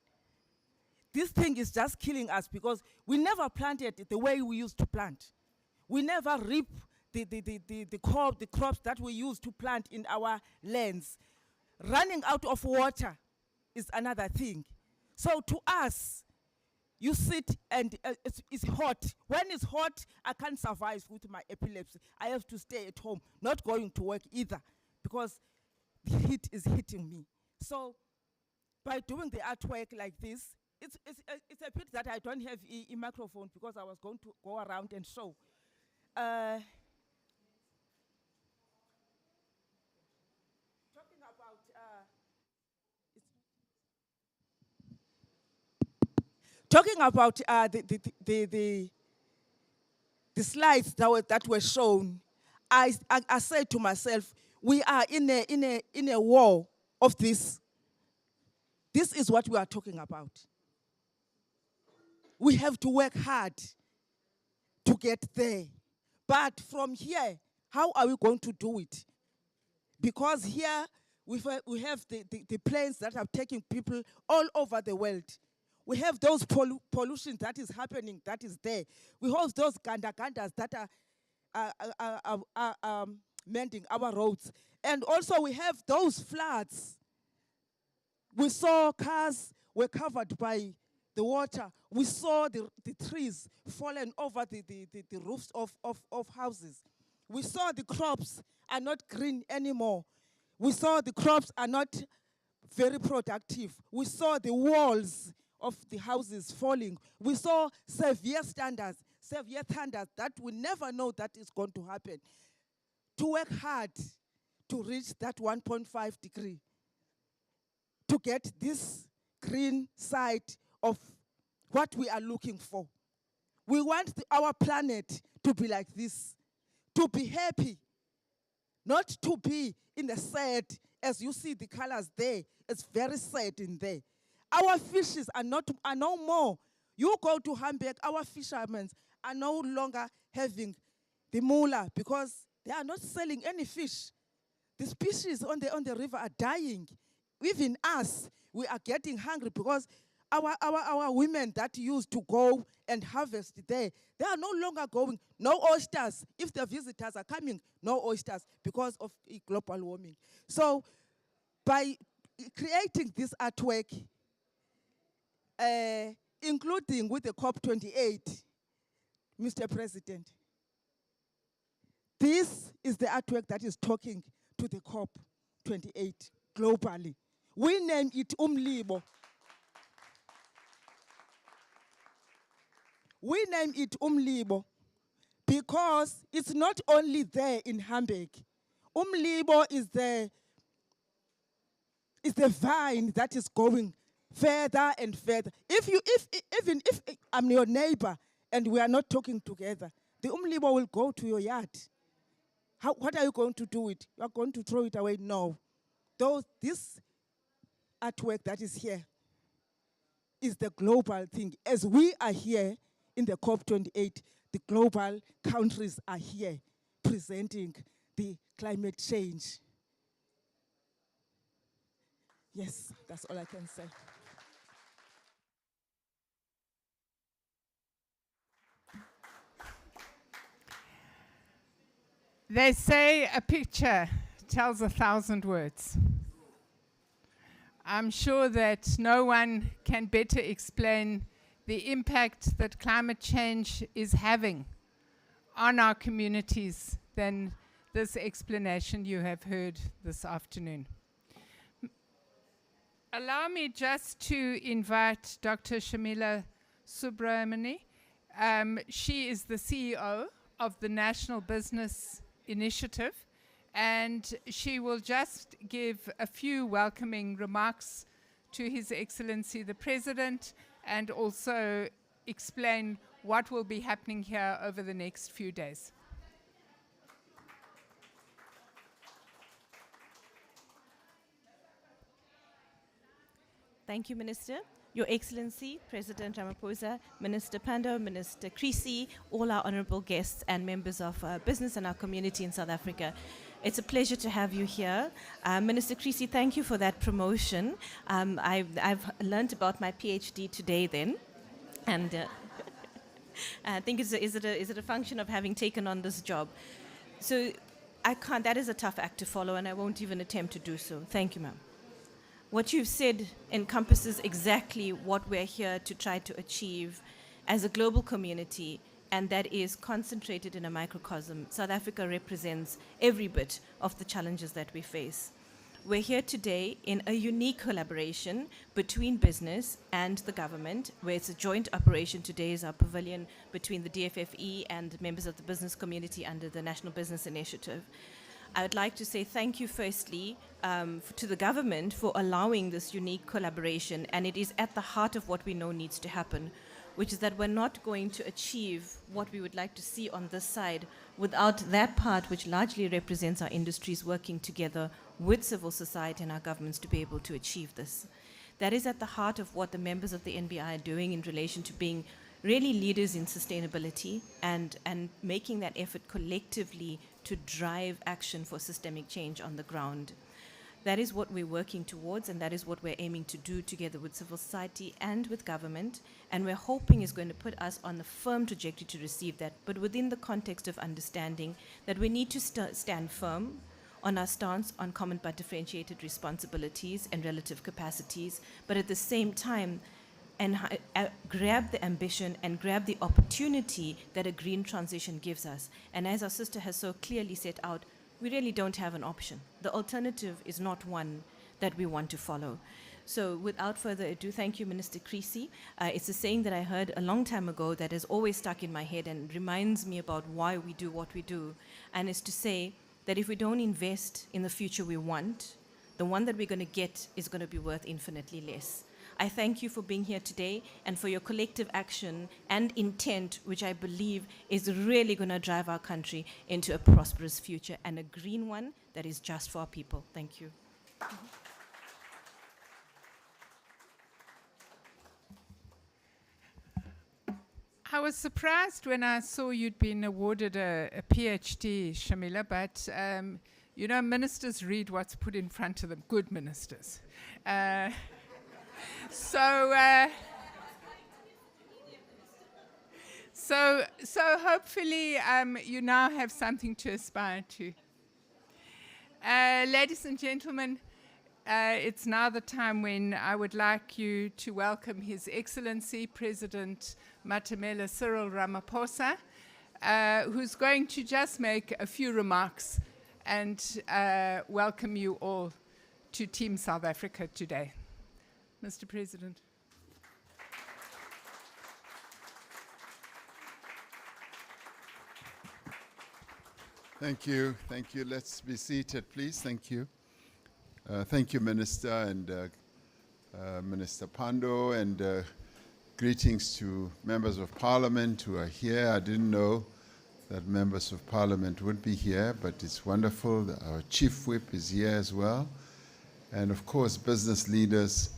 This thing is just killing us because we never planted it the way we used to plant. We never reap the crops that we used to plant in our lands. Running out of water is another thing. So to us, you sit and it's hot. When it's hot, I can't survive with my epilepsy. I have to stay at home, not going to work either, because the heat is hitting me. So by doing the artwork like this, it's a pity that I don't have a microphone because I was going to go around and show. Talking about the slides that were shown, I said to myself, we are in a war of this. This is what we are talking about. We have to work hard to get there. But from here, how are we going to do it? Because here we have the planes that are taking people all over the world. We have those pollution that is happening, that is there. We have those gandas that are mending our roads. And also we have those floods. We saw cars were covered by the water. We saw the trees falling over the roofs of houses. We saw the crops are not green anymore. We saw the crops are not very productive. We saw the walls of the houses falling. We saw severe thunders that we never know that is going to happen. To work hard to reach that 1.5 degree, to get this green side of what we are looking for. We want our planet to be like this, to be happy, not to be in the sad. As you see the colors there, it's very sad in there. Our fishes are no more. You go to Hamburg, our fishermen are no longer having the moolah because they are not selling any fish. The species on the river are dying. Even us, we are getting hungry because our women that used to go and harvest there, they are no longer going. No oysters. If the visitors are coming, no oysters because of global warming. So by creating this artwork, including with the COP28, Mr. President, this is the artwork that is talking to the COP28 globally. We name it Umlibo. We name it Umlibo because it's not only there in Hamburg. Umlibo is the vine that is going further and further. Even if I'm your neighbor and we are not talking together, the Umlibo will go to your yard. What are you going to do with it? You are going to throw it away? No. This artwork that is here is the global thing. As we are here in the COP28, the global countries are here presenting the climate change. Yes, that's all I can say. They say a picture tells 1,000 words. I'm sure that no one can better explain the impact that climate change is having on our communities than this explanation you have heard this afternoon. Allow me just to invite Dr. Shamila Subramani. She is the CEO of the National Business Initiative, and she will just give a few welcoming remarks to His Excellency the President and also explain what will be happening here over the next few days. Thank you, Minister. Your Excellency, President Ramaphosa, Minister Pando, Minister Creasy, all our honorable guests and members of business and our community in South Africa. It's a pleasure to have you here. Minister Creasy, thank you for that promotion. I've learned about my PhD today then, and I think is it a function of having taken on this job? So that is a tough act to follow, and I won't even attempt to do so. Thank you, ma'am. What you've said encompasses exactly what we're here to try to achieve as a global community, and that is concentrated in a microcosm. South Africa represents every bit of the challenges that we face. We're here today in a unique collaboration between business and the government, where it's a joint operation. Today is our pavilion between the DFFE and members of the business community under the National Business Initiative. I would like to say thank you firstly to the government for allowing this unique collaboration, and it is at the heart of what we know needs to happen, which is that we're not going to achieve what we would like to see on this side without that part which largely represents our industries working together with civil society and our governments to be able to achieve this. That is at the heart of what the members of the NBI are doing in relation to being really leaders in sustainability and making that effort collectively to drive action for systemic change on the ground. That is what we're working towards, and that is what we're aiming to do together with civil society and with government, and we're hoping is going to put us on a firm trajectory to receive that, but within the context of understanding that we need to stand firm on our stance on common but differentiated responsibilities and relative capacities, but at the same time, grab the ambition and grab the opportunity that a green transition gives us. And as our sister has so clearly set out, we really don't have an option. The alternative is not one that we want to follow. So without further ado, thank you, Minister Creasy. It's a saying that I heard a long time ago that has always stuck in my head and reminds me about why we do what we do. And it's to say that if we don't invest in the future we want, the one that we're going to get is going to be worth infinitely less. I thank you for being here today and for your collective action and intent, which I believe is really going to drive our country into a prosperous future and a green one that is just for our people. Thank you. I was surprised when I saw you'd been awarded a PhD, Shamila, but you know, ministers read what's put in front of them, good ministers. So hopefully you now have something to aspire to. Ladies and gentlemen, it's now the time when I would like you to welcome His Excellency President Matamela Cyril Ramaphosa, who's going to just make a few remarks and welcome you all to Team South Africa today. Mr. President. Thank you. Thank you. Let's be seated, please. Thank you. Thank you, Minister, and Minister Pando, and greetings to members of Parliament who are here. I didn't know that members of Parliament would be here, but it's wonderful that our Chief Whip is here as well. And of course, business leaders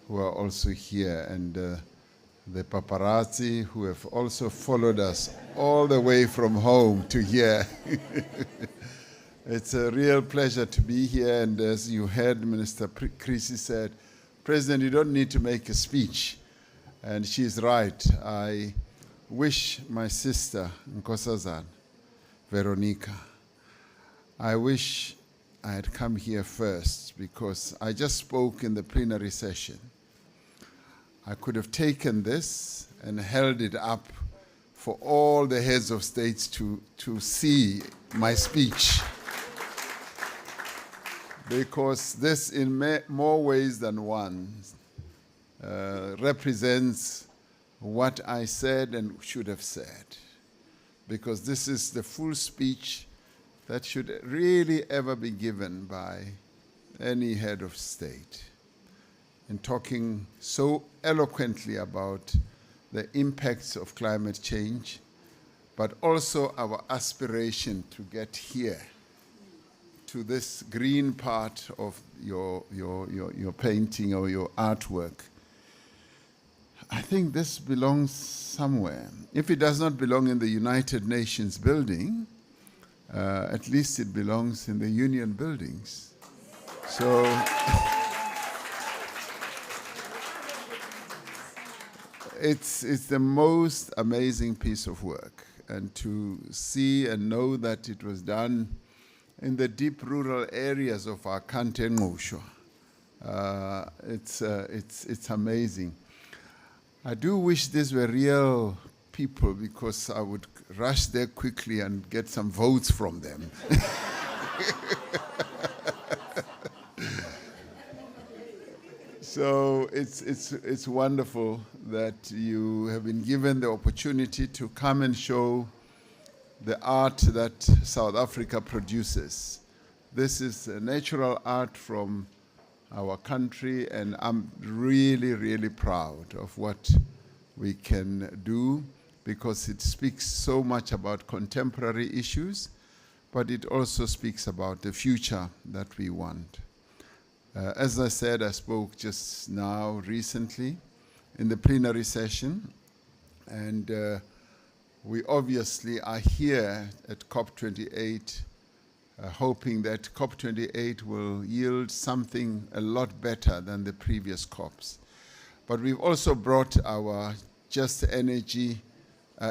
who are also here, and the paparazzi who have also followed us all the way from home to here. It's a real pleasure to be here, and as you heard Minister Creasy said, President, you don't need to make a speech, and she's right. I wish my sister, Nkosazana, Veronica, I wish I had come here first, because I just spoke in the plenary session. I could have taken this and held it up for all the heads of states to see my speech. Because this, in more ways than one, represents what I said and should have said. Because this is the full speech that should really ever be given by any head of state, in talking so eloquently about the impacts of climate change, but also our aspiration to get here, to this green part of your painting or your artwork. I think this belongs somewhere. If it does not belong in the United Nations building, at least it belongs in the union buildings. So it's the most amazing piece of work, and to see and know that it was done in the deep rural areas of our country, it's amazing. I do wish these were real people, because I would rush there quickly and get some votes from them. So it's wonderful that you have been given the opportunity to come and show the art that South Africa produces. This is a natural art from our country, and I'm really, really proud of what we can do, because it speaks so much about contemporary issues, but it also speaks about the future that we want. As I said, I spoke just now recently in the plenary session, and we obviously are here at COP28 hoping that COP28 will yield something a lot better than the previous COPs. But we've also brought our Just Energy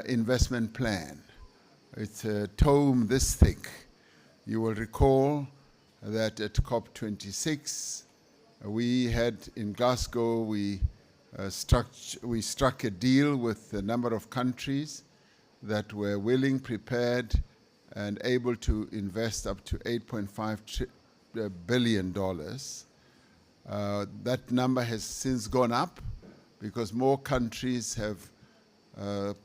investment plan. It's a tome this thick. You will recall that at COP26, we had in Glasgow, we struck a deal with a number of countries that were willing, prepared, and able to invest up to $8.5 billion. That number has since gone up because more countries have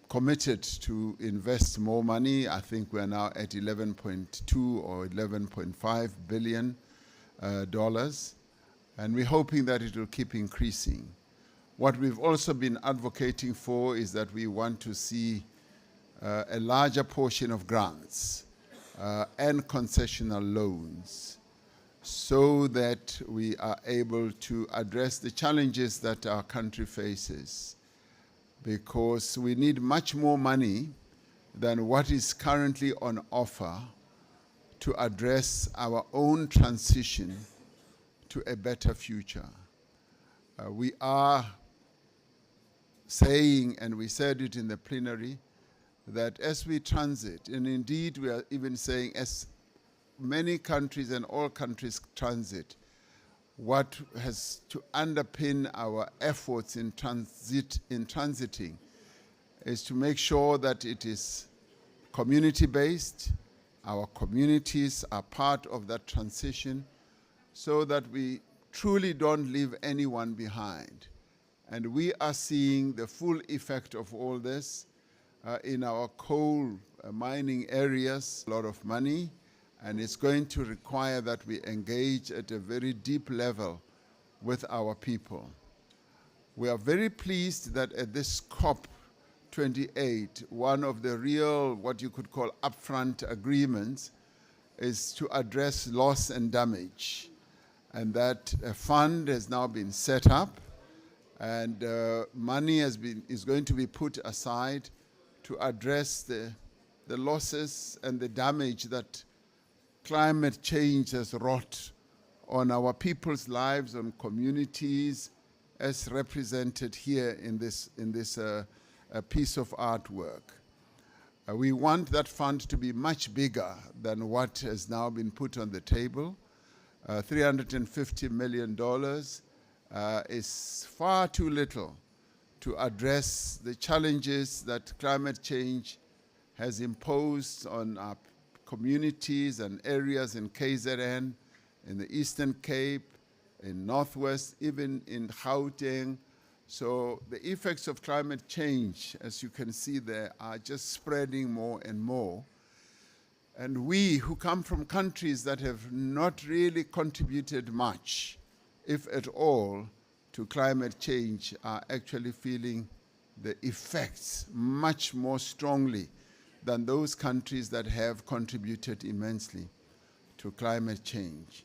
committed to invest more money. I think we're now at 11.2 or 11.5 billion dollars, and we're hoping that it will keep increasing. What we've also been advocating for is that we want to see a larger portion of grants and concessional loans so that we are able to address the challenges that our country faces, because we need much more money than what is currently on offer to address our own transition to a better future. We are saying, and we said it in the plenary, that as we transit, and indeed we are even saying as many countries and all countries transit, what has to underpin our efforts in transiting is to make sure that it is community-based, our communities are part of that transition, so that we truly don't leave anyone behind. And we are seeing the full effect of all this in our coal mining areas, a lot of money, and it's going to require that we engage at a very deep level with our people. We are very pleased that at this COP28, one of the real, what you could call upfront agreements, is to address loss and damage. And that a fund has now been set up, and money is going to be put aside to address the losses and the damage that climate change has wrought on our people's lives, on communities, as represented here in this piece of artwork. We want that fund to be much bigger than what has now been put on the table. $350 million is far too little to address the challenges that climate change has imposed on our communities and areas in KZN, in the Eastern Cape, in Northwest, even in Gauteng. So the effects of climate change, as you can see there, are just spreading more and more. And we who come from countries that have not really contributed much, if at all, to climate change are actually feeling the effects much more strongly than those countries that have contributed immensely to climate change.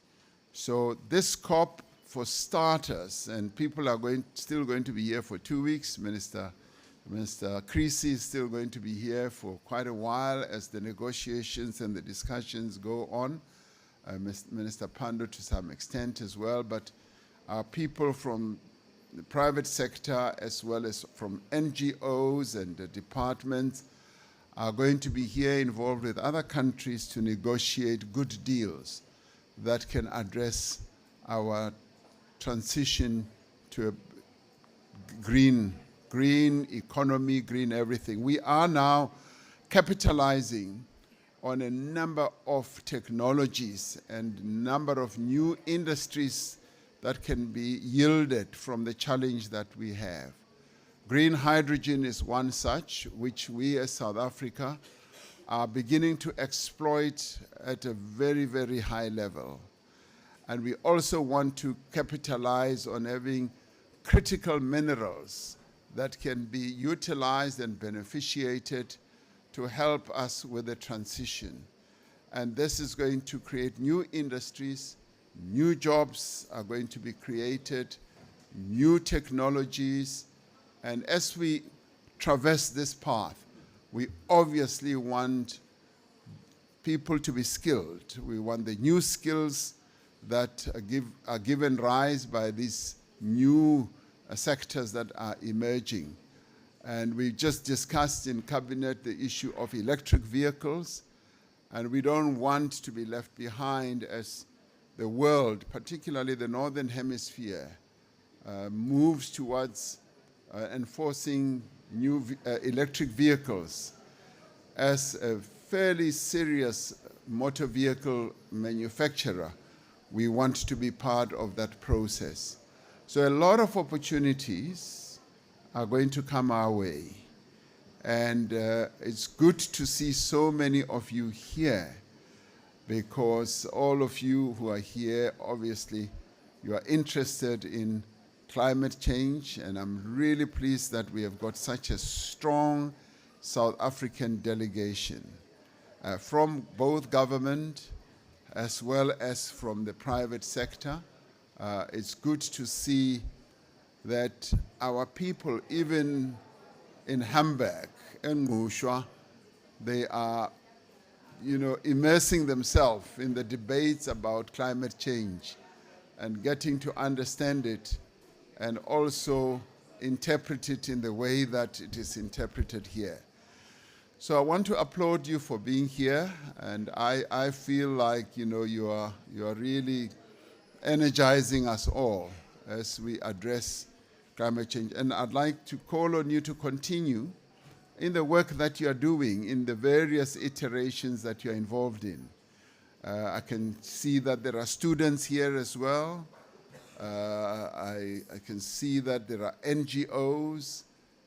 So this COP, for starters, and people are still going to be here for 2 weeks. Minister Creasy is still going to be here for quite a while as the negotiations and the discussions go on. Minister Pandor to some extent as well, but our people from the private sector as well as from NGOs and the departments are going to be here involved with other countries to negotiate good deals that can address our transition to a green economy, green everything. We are now capitalizing on a number of technologies and number of new industries that can be yielded from the challenge that we have. Green hydrogen is one such, which we as South Africa are beginning to exploit at a very, very high level. And we also want to capitalize on having critical minerals that can be utilized and beneficiated to help us with the transition. And this is going to create new industries, new jobs are going to be created, new technologies, and as we traverse this path, we obviously want people to be skilled. We want the new skills that are given rise by these new sectors that are emerging. And we just discussed in Cabinet the issue of electric vehicles, and we don't want to be left behind as the world, particularly the Northern Hemisphere, moves towards enforcing new electric vehicles. As a fairly serious motor vehicle manufacturer, we want to be part of that process. So a lot of opportunities are going to come our way. And it's good to see so many of you here, because all of you who are here, obviously, you are interested in climate change, and I'm really pleased that we have got such a strong South African delegation from both government as well as from the private sector. It's good to see that our people, even in Hamburg and Mushwa, they are, immersing themselves in the debates about climate change and getting to understand it and also interpret it in the way that it is interpreted here. So I want to applaud you for being here, and I feel like, you are really energizing us all as we address climate change. And I'd like to call on you to continue in the work that you are doing in the various iterations that you're involved in. I can see that there are students here as well. I can see that there are NGOs.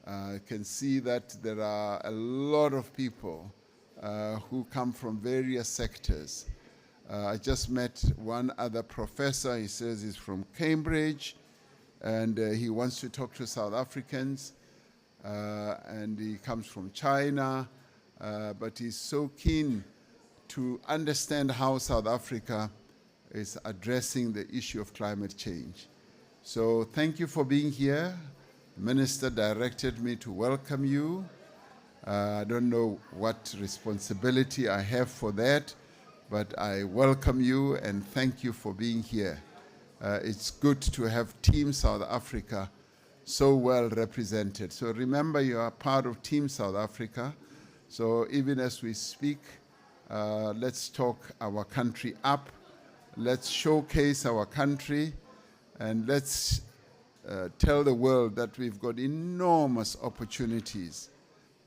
I can see that there are a lot of people who come from various sectors. I just met one other professor. He says he's from Cambridge, and he wants to talk to South Africans, and he comes from China, but he's so keen to understand how South Africa is addressing the issue of climate change. So thank you for being here. The Minister directed me to welcome you. I don't know what responsibility I have for that, but I welcome you and thank you for being here. It's good to have Team South Africa so well represented. So remember, you are part of Team South Africa. So even as we speak, let's talk our country up. Let's showcase our country, and let's tell the world that we've got enormous opportunities.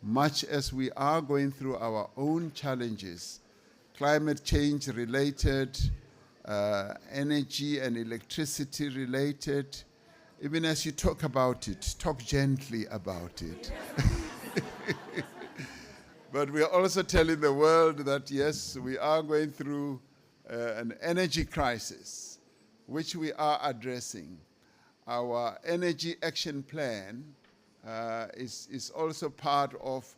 Much as we are going through our own challenges, climate change related, energy and electricity related, even as you talk about it, talk gently about it. But we are also telling the world that yes, we are going through an energy crisis, which we are addressing. Our energy action plan is also part of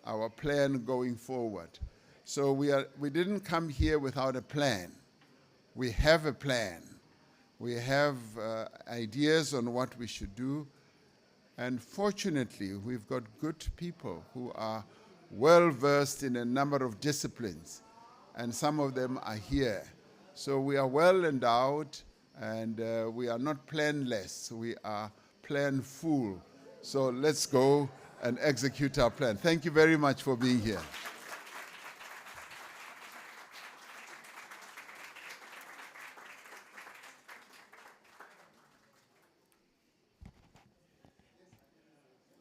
our plan going forward. So we didn't come here without a plan. We have a plan. We have ideas on what we should do. And fortunately, we've got good people who are well-versed in a number of disciplines, and some of them are here. So we are well endowed, and we are not planless. We are plan-full. So let's go and execute our plan. Thank you very much for being here.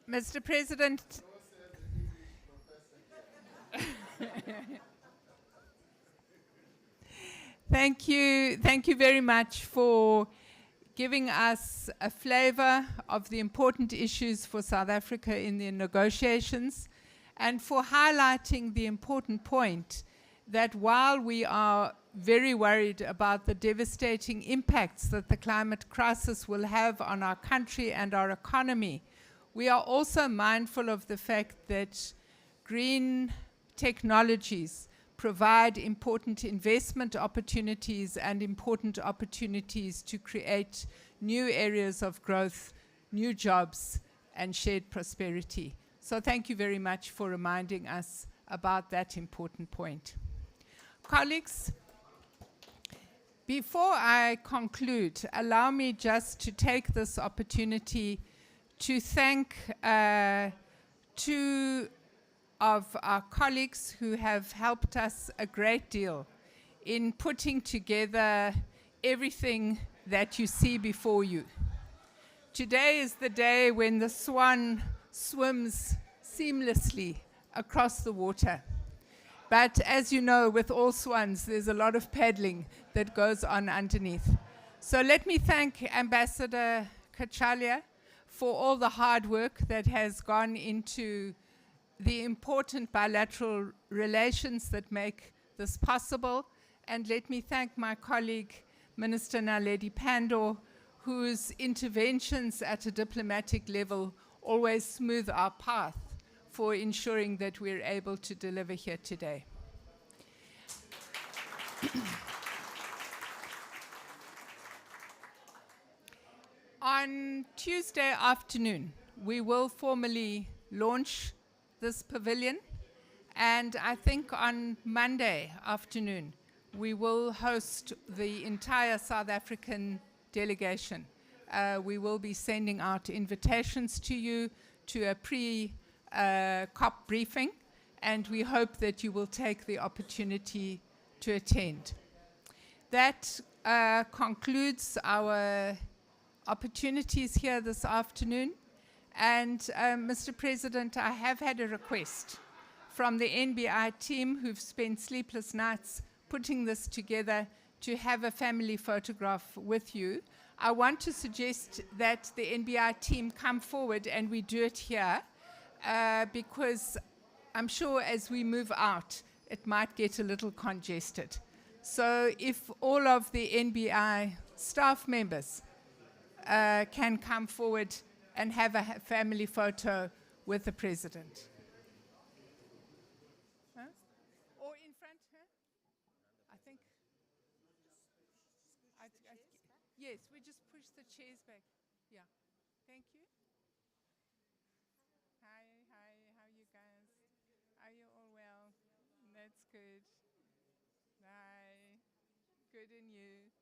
Mr. President, thank you very much for giving us a flavor of the important issues for South Africa in the negotiations, and for highlighting the important point that while we are very worried about the devastating impacts that the climate crisis will have on our country and our economy, we are also mindful of the fact that green technologies provide important investment opportunities and important opportunities to create new areas of growth, new jobs, and shared prosperity. So thank you very much for reminding us about that important point. Colleagues, before I conclude, allow me just to take this opportunity to thank two of our colleagues who have helped us a great deal in putting together everything that you see before you. Today is the day when the swan swims seamlessly across the water. But as you know, with all swans, there's a lot of paddling that goes on underneath. So let me thank Ambassador Kachalia for all the hard work that has gone into the important bilateral relations that make this possible. And let me thank my colleague, Minister Naledi Pandor, whose interventions at a diplomatic level always smooth our path for ensuring that we're able to deliver here today. On Tuesday afternoon, we will formally launch this pavilion, and I think on Monday afternoon, we will host the entire South African delegation. We will be sending out invitations to you to a pre-COP briefing, and we hope that you will take the opportunity to attend. That concludes our opportunities here this afternoon. And Mr. President, I have had a request from the NBI team who've spent sleepless nights putting this together to have a family photograph with you. I want to suggest that the NBI team come forward and we do it here because I'm sure as we move out, it might get a little congested. So if all of the NBI staff members can come forward and have a family photo with the President. Huh? Or in front, huh? I think. Yes, we just push the chairs back. Yeah. Thank you. Hi, how are you guys? Are you all well? That's good. Hi. Good in you.